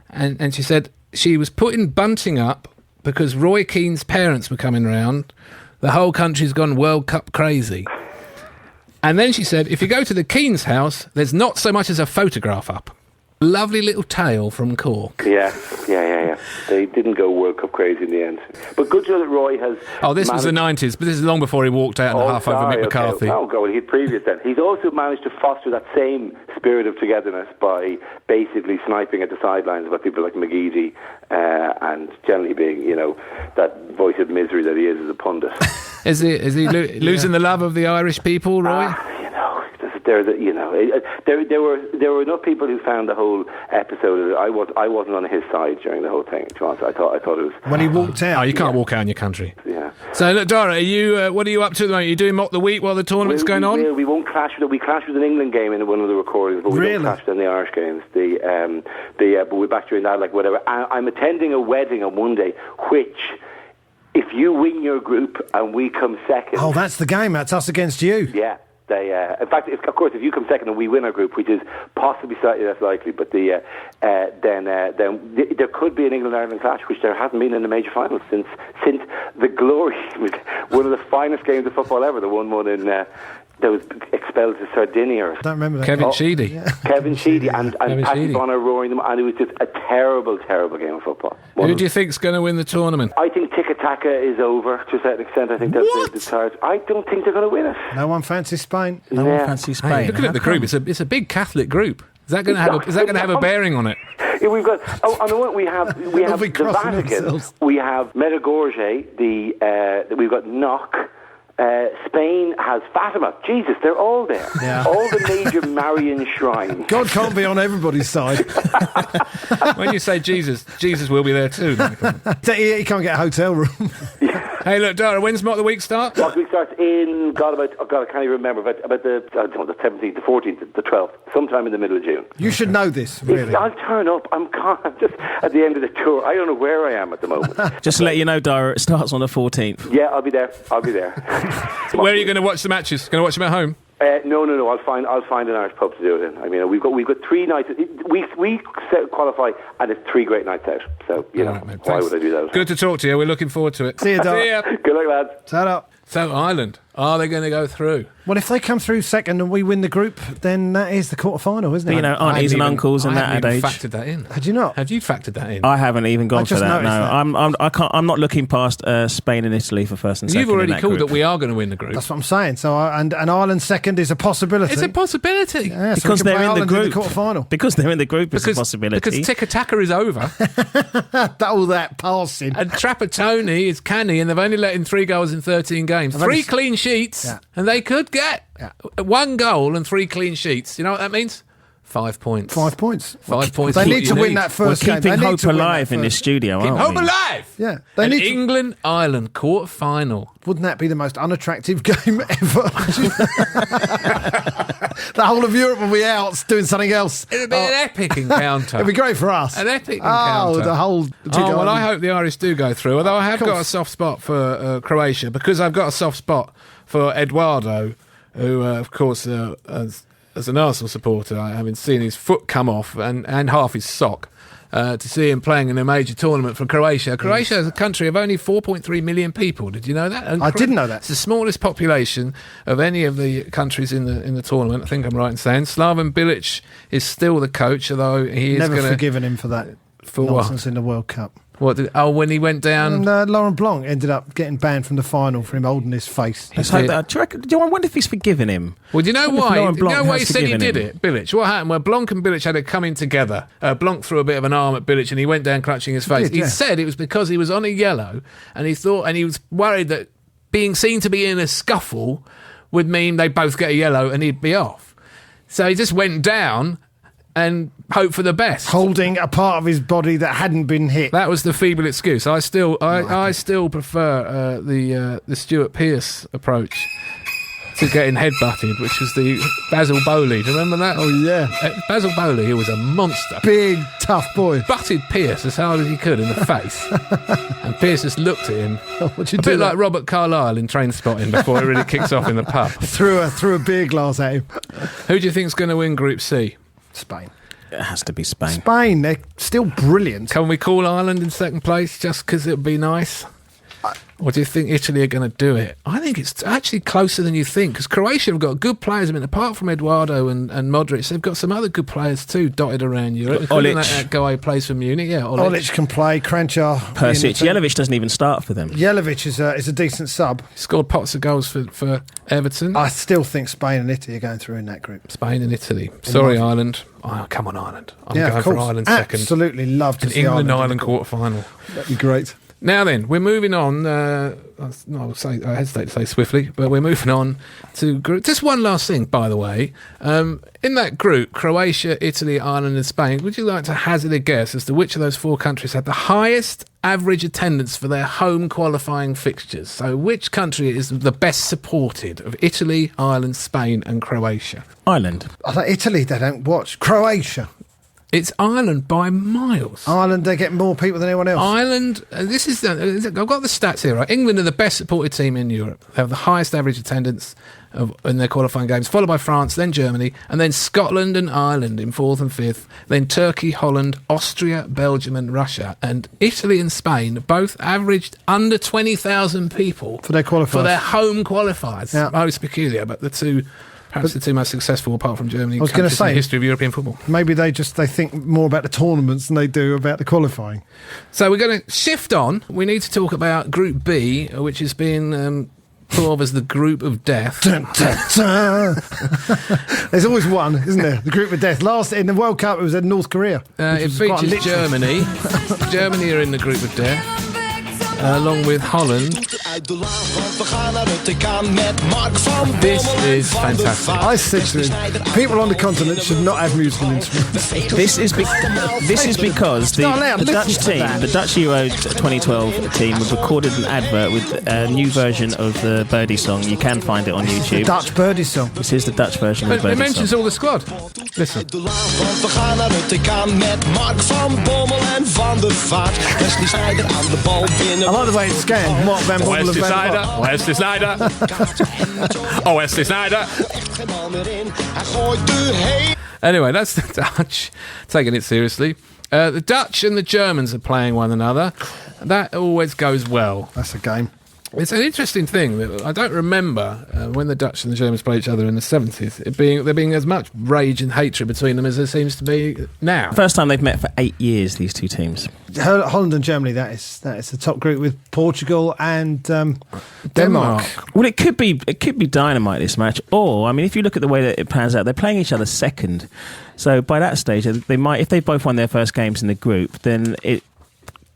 And she said she was putting bunting up because Roy Keane's parents were coming round. The whole country's gone World Cup crazy. And then she said, if you go to the Keane's house, there's not so much as a photograph up. Lovely little tale from Cork. Yeah. They didn't go World Cup crazy in the end. But good to know that Roy has... Oh, this was the 90s, but this is long before he walked out in the half over Mick McCarthy. Okay. Oh, God, he's previous then. He's also managed to foster that same spirit of togetherness by basically sniping at the sidelines about people like McGeady and generally being, that voice of misery that he is as a pundit. Is he losing the love of the Irish people, Roy? There were enough people who found the whole episode. I wasn't on his side during the whole thing. To be honest, I thought it was when he walked out. Oh, you can't walk out in your country. Yeah. So, look, Dara, are you? What are you up to at the moment? Are you doing Mock the Week while the tournament's going on? We won't clash with it. We clashed with an England game in one of the recordings, but we don't clash in the Irish games. But we're back during that, like whatever. I'm attending a wedding on Monday, which, if you win your group and we come second... Oh, that's the game. That's us against you. Yeah. In fact, of course, if you come second and we win our group, which is possibly slightly less likely, but then there could be an England-Ireland clash, which there hasn't been in the major finals since the glory, one of the finest games of football ever, the 1-1 in... that was expelled to Sardinia. I don't remember that. Kevin Sheedy. Yeah. Kevin Sheedy and Paddy Bonner roaring them, and it was just a terrible, terrible game of football. Who do you think's going to win the tournament? I think tiki-taka is over to a certain extent. I think that's the charge. I don't think they're going to win it. No one fancies Spain. No one fancies Spain. Hey, looking at the group, it's a big Catholic group. Is that going to have a bearing on it? Yeah, we've got. On the one we have the Vatican. Themselves. We have Medjugorje. We've got Knock. Spain has Fatima. Jesus, they're all there. Yeah. All the major Marian shrines. God can't be on everybody's side. When you say Jesus will be there too. He can't get a hotel room. Hey, look, Dara, when's Mock the Week start? Mock the Week starts in, I can't even remember, about the 17th, the 14th, the 12th, sometime in the middle of June. You should know this, really. I'll turn up. I'm just at the end of the tour. I don't know where I am at the moment. Just to let you know, Dara, it starts on the 14th. Yeah, I'll be there. Where are you going to watch the matches? Going to watch them at home? No. I'll find an Irish pub to do it in. I mean, we've got 3 nights. We qualify, and it's 3 great nights out. So why would I do that? Good to talk to you. We're looking forward to it. See you, Dara. See ya. Good luck, lads. Shut up. So Ireland, are they going to go through? Well, if they come through second and we win the group, then that is the quarter-final, isn't it? But, aunties and uncles and that age. I haven't factored that in. Had you not? Have you factored that in? I haven't even gone for that. No, that. I'm not looking past Spain and Italy for first and second. You've already called group. that we are going to win the group. That's what I'm saying. So, and Ireland second is a possibility. It's a possibility. Yeah, because they're in the group. In the quarter-final. Because they're in the group, it's a possibility. Because tiki-taka is over. All that passing. And Trapattoni is canny, and they've only let in 3 goals in 13 games. 3 clean sheets, and they could get 1 goal and 3 clean sheets. You know what that means? 5 points. 5 points. 5 points. They need to win that first game. We're keeping hope alive in this studio, aren't we? Hope alive! Yeah. England-Ireland quarter-final. Wouldn't that be the most unattractive game ever? The whole of Europe will be out doing something else. It would be an epic encounter. It'd be great for us. An epic encounter. The whole... well, I hope the Irish do go through, although I have got a soft spot for Croatia, because I've got a soft spot for Eduardo, who, of course, as an Arsenal supporter, I haven't seen his foot come off and half his sock. To see him playing in a major tournament for Croatia. Croatia is a country of only 4.3 million people. Did you know that? I didn't know that. It's the smallest population of any of the countries in the tournament. I think I'm right in saying Slaven Bilic is still the coach, although he is never forgiven him for that. For nonsense in the World Cup. When he went down? And Laurent Blanc ended up getting banned from the final for him holding his face. Let's hope that. Do you wonder if he's forgiven him? Well, do you know why? Laurent Do you know Blanc why he has said he forgiven did him? it, Bilic? What happened? Where Blanc and Bilic had it coming together. Blanc threw a bit of an arm at Bilic and he went down clutching his face. He said it was because he was on a yellow and he was worried that being seen to be in a scuffle would mean they both get a yellow and he'd be off. So he just went down and hope for the best, holding a part of his body that hadn't been hit. That was the feeble excuse. I still prefer the Stuart Pearce approach to getting headbutted, which was the Basil Bowley. Do you remember that? Oh yeah, Basil Bowley, he was a monster, big tough boy. Butted Pearce as hard as he could in the face, and Pearce just looked at him. What'd you a do? Bit like Robert Carlyle in Train Spotting before it really kicks off in the pub. Threw a beer glass at him. Who do you think's going to win Group C? Spain. It has to be Spain. Spain, they're still brilliant. Can we call Ireland in second place just because it would be nice? Or do you think Italy are going to do it? I think it's actually closer than you think, because Croatia have got good players. I mean, apart from Eduardo and Modric, they've got some other good players too dotted around Europe. Olic. That guy who plays for Munich, yeah. Olic can play, Kranjčar. Persic. Jelic doesn't even start for them. Jelic is a decent sub. Scored pots of goals for Everton. I still think Spain and Italy are going through in that group. Spain and Italy. Sorry, Ireland. Oh, come on, Ireland. I'm going for Ireland second. Absolutely love to see England-Ireland quarter-final. That'd be great. Now then, we're moving on. I hesitate to say swiftly, but we're moving on to group. Just one last thing, by the way. In that group, Croatia, Italy, Ireland, and Spain, would you like to hazard a guess as to which of those four countries had the highest average attendance for their home qualifying fixtures? So, which country is the best supported of Italy, Ireland, Spain, and Croatia? Ireland. I think Italy, they don't watch. Croatia. It's Ireland by miles. Ireland, they get more people than anyone else. Ireland, I've got the stats here, right? England are the best supported team in Europe. They have the highest average attendance in their qualifying games, followed by France, then Germany, and then Scotland and Ireland in fourth and fifth, then Turkey, Holland, Austria, Belgium and Russia. And Italy and Spain both averaged under 20,000 people for their qualifiers. For their home qualifiers. Yeah. Most peculiar, but the two most successful, apart from Germany, I was going to say, in the history of European football. Maybe they think more about the tournaments than they do about the qualifying. So we're going to shift on. We need to talk about Group B, which has been thought of as the group of death. Dun, dun, dun. There's always one, isn't there? The group of death. Last in the World Cup, it was in North Korea. It features Germany. Germany are in the group of death. Along with Holland. This is fantastic. I said to him, people on the continent should not have musical instruments. This is because the Dutch Euro 2012 team have recorded an advert with a new version of the Birdie song. You can find it on YouTube. The Dutch Birdie song. This is the Dutch version of the Birdie song. It mentions all the squad. Listen. I like the way it's scanned. Mark Van Bommel Wesley Sneijder. Wesley Sneijder. Oh, Wesley Sneijder. Anyway, that's the Dutch taking it seriously. The Dutch and the Germans are playing one another. That always goes well. That's a game. It's an interesting thing that I don't remember when the Dutch and the Germans played each other in the 70s, there being as much rage and hatred between them as there seems to be now. First time they've met for 8 years, these two teams. Holland and Germany, that is the top group with Portugal and Denmark. Well, it could be dynamite, this match. Or, I mean, if you look at the way that it pans out, they're playing each other second. So by that stage, they might, if they both won their first games in the group, then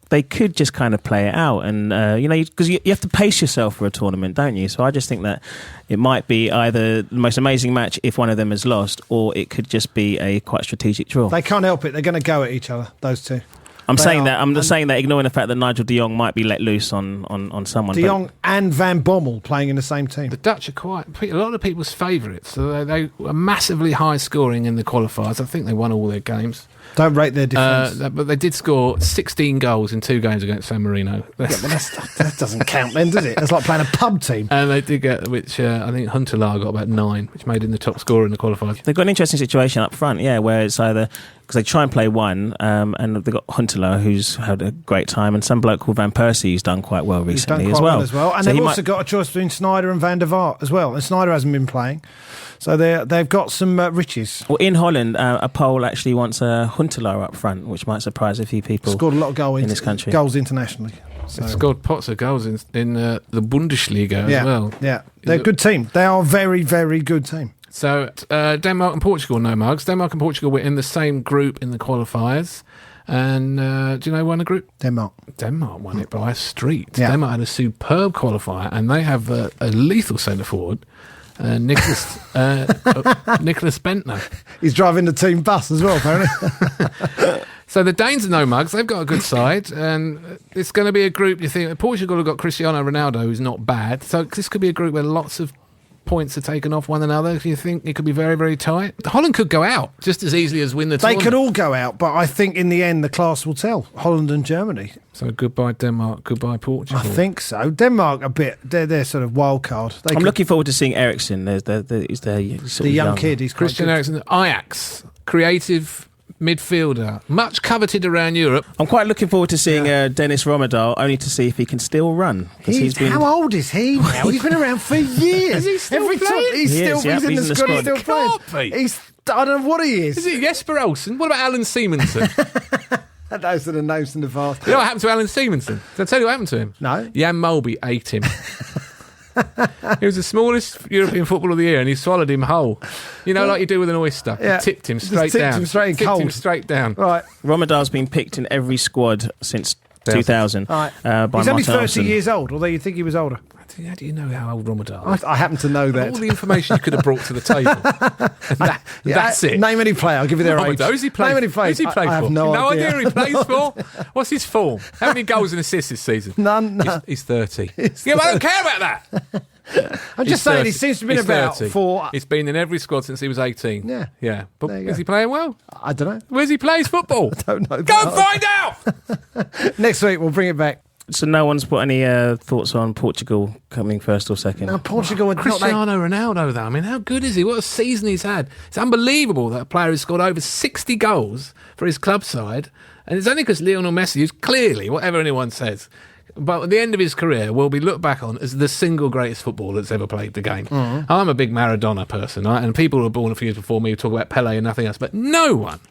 they could just kind of play it out, and because you have to pace yourself for a tournament, don't you? So I just think that it might be either the most amazing match if one of them has lost, or it could just be a quite strategic draw. They can't help it; they're going to go at each other, those two. I'm saying that, ignoring the fact that Nigel de Jong might be let loose on someone. De Jong and Van Bommel playing in the same team. The Dutch are a lot of people's favourites, so they were massively high scoring in the qualifiers. I think they won all their games. Don't rate their defence. But they did score 16 goals in 2 games against San Marino. Yeah, but that doesn't count then, does it? It's like playing a pub team. And they did get, which I think Huntelaar got about 9, which made him the top scorer in the qualifiers. They've got an interesting situation up front, where it's either, because they try and play one, and they've got Huntelaar, who's had a great time, and some bloke called Van Persie, who's done quite well recently as well. And so they've also got a choice between Sneijder and Van der Vaart as well. And Sneijder hasn't been playing. So they've got some riches. Well, in Holland, a poll actually wants Huntelaar up front, which might surprise a few people. Scored a lot of in this country. goals internationally. They've scored pots of goals in the Bundesliga as well. Yeah, they're a good team. They are a very, very good team. So Denmark and Portugal, no mugs. Denmark and Portugal were in the same group in the qualifiers. And do you know who won the group? Denmark won it by a street. Yeah. Denmark had a superb qualifier, and they have a lethal centre forward, Nicholas Bentner. He's driving the team bus as well, apparently. So the Danes are no mugs. They've got a good side, and it's going to be a group. You think Portugal have got Cristiano Ronaldo, who's not bad. So this could be a group where lots of points are taken off one another. Do you think it could be very, very tight? Holland could go out just as easily as win the tournament. They could all go out, but I think in the end the class will tell. Holland and Germany. So goodbye Denmark, goodbye Portugal. I think so. Denmark a bit. They're sort of wild card. I'm looking forward to seeing Eriksen. He's the young kid. He's Christian Eriksen, Ajax, creative midfielder, much coveted around Europe. I'm quite looking forward to seeing Dennis Rommedahl, only to see if he can still run. How old is he now? He's been around for years. Is he still playing? He's in the squad. He's still playing. I don't know what he is. Is it Jesper Olsen? What about Alan Simonsen? Those are the names in the past. You know what happened to Alan Simonsen? Did I tell you what happened to him? No. Jan Molby ate him. He was the smallest European footballer of the year, and he swallowed him whole. You know, like you do with an oyster. Yeah. He tipped him straight Tipped down. him straight Tipped cold. him straight down. Right. Rommedahl's been picked in every squad since 2000. Right. By He's only Martin 30 Olsen. years old, although you think he was older. How do you know how old Rommedahl is? I happen to know that. All the information you could have brought to the table. That's it. Name any player. I'll give you their age. Who's he played? Name any player. Who's he played I for? have no idea. Who he plays for? What's his form? How many goals and assists this season? None. He's 30. Yeah, but I don't care about that. I'm just saying, he seems to have been He's about 30. for... He's been in every squad since he was 18. Yeah. Yeah. But There you is go. he playing well? I don't know. Where's he plays football? I don't know. Go and find out! Next week, we'll bring it back. So no one's put any thoughts on Portugal coming first or second? Now, Portugal are not like... Cristiano Ronaldo, though. I mean, how good is he? What a season he's had. It's unbelievable that a player has scored over 60 goals for his club side. And it's only because Lionel Messi, who's clearly, whatever anyone says, but at the end of his career will be looked back on as the single greatest footballer that's ever played the game. Mm-hmm. I'm a big Maradona person, right? And people who were born a few years before me talk about Pele and nothing else, but no one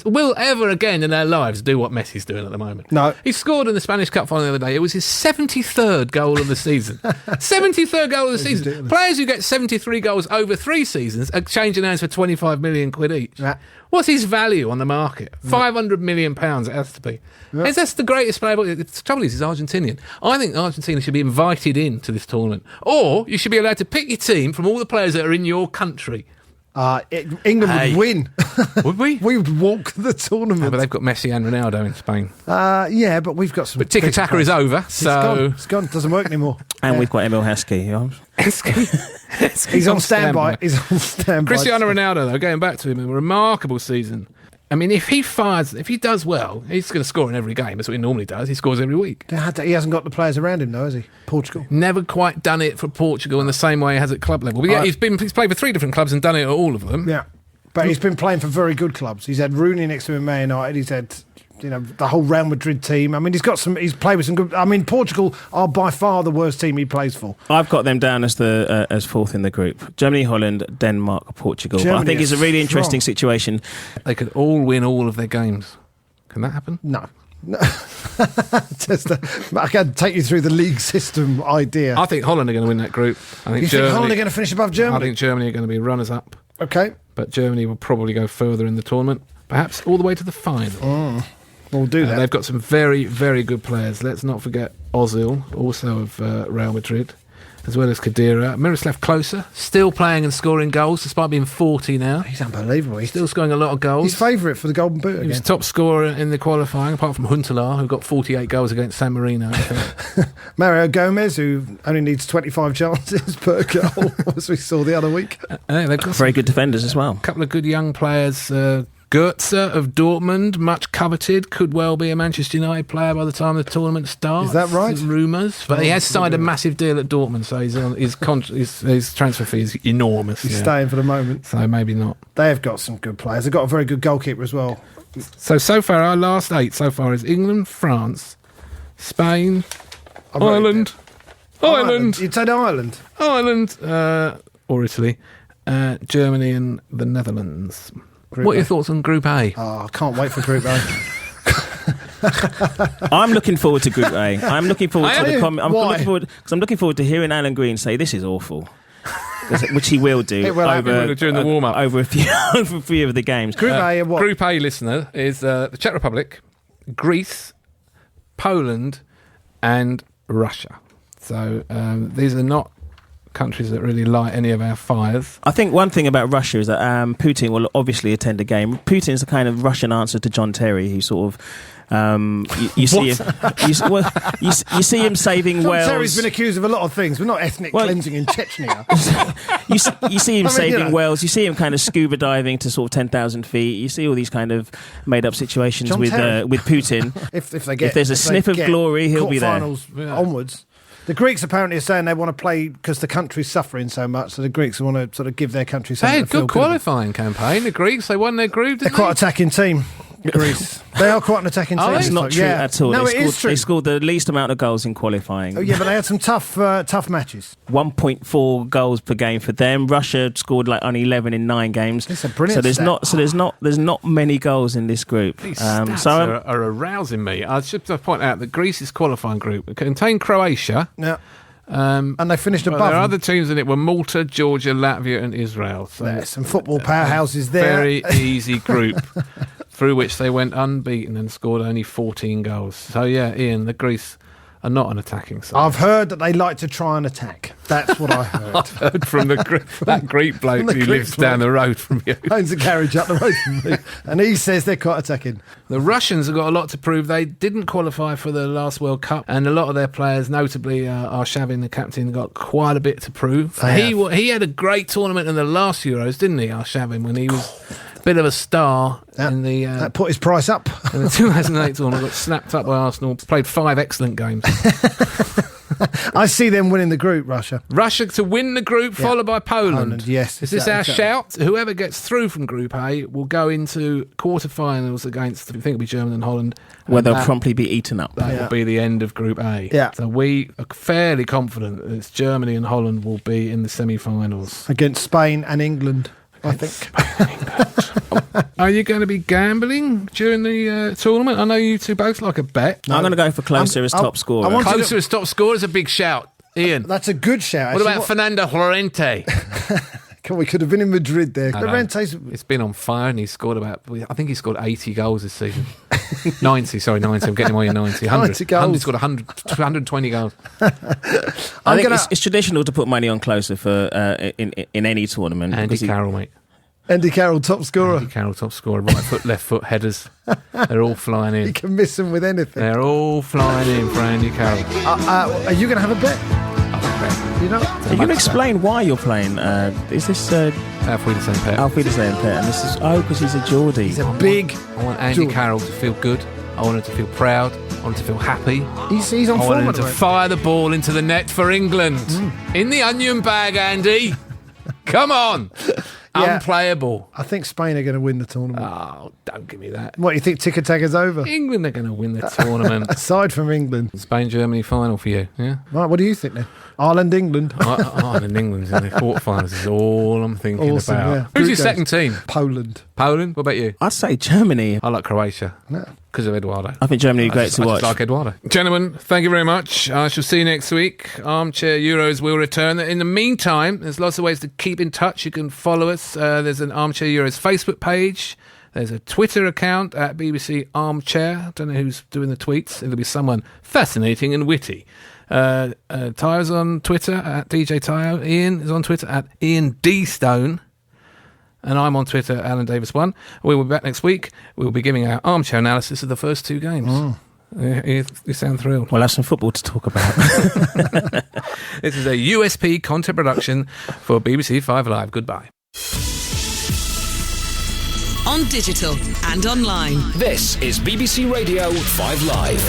will ever again in their lives do what Messi's doing at the moment. No. He scored in the Spanish Cup final the other day. It was his 73rd goal of the season. 73rd goal of the season. ridiculous. Players who get 73 goals over 3 seasons are changing hands for 25 million quid each. Yeah. What's his value on the market? £500 million it has to be. Is that the greatest player? The trouble is, he's Argentinian. I think Argentina should be invited into this tournament. Or you should be allowed to pick your team from all the players that are in your country. England would win. Would we? We would walk the tournament. No, but they've got Messi and Ronaldo in Spain. Yeah, but we've got some... But tiki-taka is over, so... It's gone. Doesn't work anymore. And we've got Emil Heskey. He's on standby. He's on standby. Cristiano Ronaldo, though, going back to him, a remarkable season. I mean, if he does well, he's going to score in every game. That's what he normally does. He scores every week. He hasn't got the players around him, though, has he? Portugal. Never quite done it for Portugal in the same way he has at club level. But yeah, he's played for 3 different clubs and done it at all of them. Yeah. But he's been playing for very good clubs. He's had Rooney next to him in Man United. He's had, the whole Real Madrid team. I mean, he's played with some good... I mean, Portugal are by far the worst team he plays for. I've got them down as as fourth in the group. Germany, Holland, Denmark, Portugal. But I think it's a really interesting situation. They could all win all of their games. Can that happen? No. I can take you through the league system idea. I think Holland are going to win that group. You think Holland are going to finish above Germany? I think Germany are going to be runners-up. Okay. But Germany will probably go further in the tournament, perhaps all the way to the final. We'll do that. They've got some very, very good players. Let's not forget Ozil, also of Real Madrid, as well as Khedira. Miroslav Klose, still playing and scoring goals, despite being 40 now. He's unbelievable. He's Still scoring a lot of goals. He's favourite for the Golden Boot He was again. top scorer in the qualifying, apart from Huntelaar, who got 48 goals against San Marino. I think. Mario Gomez, who only needs 25 chances per goal, as we saw the other week. They've got Very good defenders as well. a couple of good young players. Goetze of Dortmund, much coveted, could well be a Manchester United player by the time the tournament starts. Is that right? Rumours. But he has signed a massive deal at Dortmund, so his transfer fee is enormous. He's staying for the moment. So maybe not. They have got some good players. They've got a very good goalkeeper as well. So far, our last 8 so far is England, France, Spain, Ireland. You'd say Ireland. Or Italy, Germany and the Netherlands. Group What are A. your thoughts on Group A? Oh, I can't wait for Group A. I'm looking forward to Group A. I'm looking forward to the comment. Why? I'm looking forward to hearing Alan Green say this is awful, which he will do during the warm-up. over a few of the games. Group A and what? Group A, listener, is the Czech Republic, Greece, Poland, and Russia. So these are not countries that really light any of our fires. I think one thing about Russia is that Putin will obviously attend a game. Putin's the kind of Russian answer to John Terry, who sort of you see him saving John whales. Terry's been accused of a lot of things, but not ethnic cleansing in Chechnya. You see him saving you know. whales. You see him kind of scuba diving to sort of 10,000 feet. You see all these kind of made up situations John with Terry. Putin. If there's a sniff of glory, he'll be there. Quarterfinals onwards. The Greeks apparently are saying they want to play because the country's suffering so much, so the Greeks want to sort of give their country something. They had to feel good good about. qualifying campaign. The Greeks, they won their group, They're didn't quite they? attacking team. Greece. They are quite an attacking team. It's not true at all. No, They it is true. They scored the least amount of goals in qualifying. Oh yeah, but they had some tough matches. 1.4 goals per game for them. Russia scored like only 11 in 9 games. It's a brilliant there's not many goals in this group. These stats are arousing me. I should point out that Greece's qualifying group contained Croatia. Yeah. And they finished above. There are them. other teams in it were Malta, Georgia, Latvia, and Israel. So There's some football powerhouses there. very easy group through which they went unbeaten and scored only 14 goals. So yeah, Ian, the Greece are not an attacking side. I've heard that they like to try and attack. That's what I heard. I've heard from that Greek bloke who Greek lives down the road from you. Owns a garage up the road from me, and he says they're quite attacking. The Russians have got a lot to prove. They didn't qualify for the last World Cup, and a lot of their players, notably Arshavin, the captain, got quite a bit to prove. He had a great tournament in the last Euros, didn't he, Arshavin, when he was a bit of a star in the... that put his price up. In the 2008 tournament, got snapped up by Arsenal, played 5 excellent games. I see them winning the group, Russia. Russia to win the group, followed by Poland. Yes. Is this our shout? Whoever gets through from Group A will go into quarterfinals against, I think it'll be Germany and Holland. Where they'll promptly be eaten up. That will be the end of Group A. Yeah. So we are fairly confident that it's Germany and Holland will be in the semi-finals. Against Spain and England, I think. Are you going to be gambling during the tournament? I know you two both like a bet. I'm going to go for Closer as top scorer. Closer as top scorer is a big shout. Ian. That's a good shout. What about Fernando Llorente? We could have been in Madrid there. It's been on fire and he scored I think he scored 80 goals this season. 90. I'm getting him on your 90. 100. 90 goals. He's got 120 goals. I think it's traditional to put money on Closer for in any tournament. Andy Carroll, mate. Andy Carroll, top scorer. Andy Carroll, top scorer. Right foot, left foot, headers. They're all flying in. He can miss them with anything. They're all flying in for Andy Carroll. Are you going to have a bet? You know? Are you going to explain why you're playing? Is this Auf Wiedersehen, Pet? Auf Wiedersehen, Pet. And this is because he's a Geordie. He's a big. I want Andy Carroll to feel good. I want him to feel proud. I want him to feel happy. He's on I form. want him to fire the ball into the net for England. In the onion bag, Andy. Come on. Yeah. Unplayable. I think Spain are going to win the tournament. Oh, don't give me that. What, you think ticker-tacker's over? England are going to win the tournament. Aside from England. Spain-Germany final for you, yeah? Right, what do you think then? Ireland-England. Ireland-England's in the quarterfinals is all I'm thinking Awesome, about. yeah. Who's your Group second team? Poland. Poland? What about you? I'd say Germany. I like Croatia. No. Because of Eduardo. I think Germany are great to I watch. just like Eduardo. Gentlemen, thank you very much. I shall see you next week. Armchair Euros will return. In the meantime, there's lots of ways to keep in touch. You can follow us. There's an Armchair Euros Facebook page. There's a Twitter account at BBC Armchair. I don't know who's doing the tweets. It'll be someone fascinating and witty. Tyre's on Twitter at DJ Tyre. Ian is on Twitter at Ian D. Stone. And I'm on Twitter, Alan Davis1. We will be back next week. We'll be giving our armchair analysis of the first 2 games. You sound thrilled. We'll have some football to talk about. This is a USP content production for BBC 5 Live. Goodbye. On digital and online. This is BBC Radio 5 Live.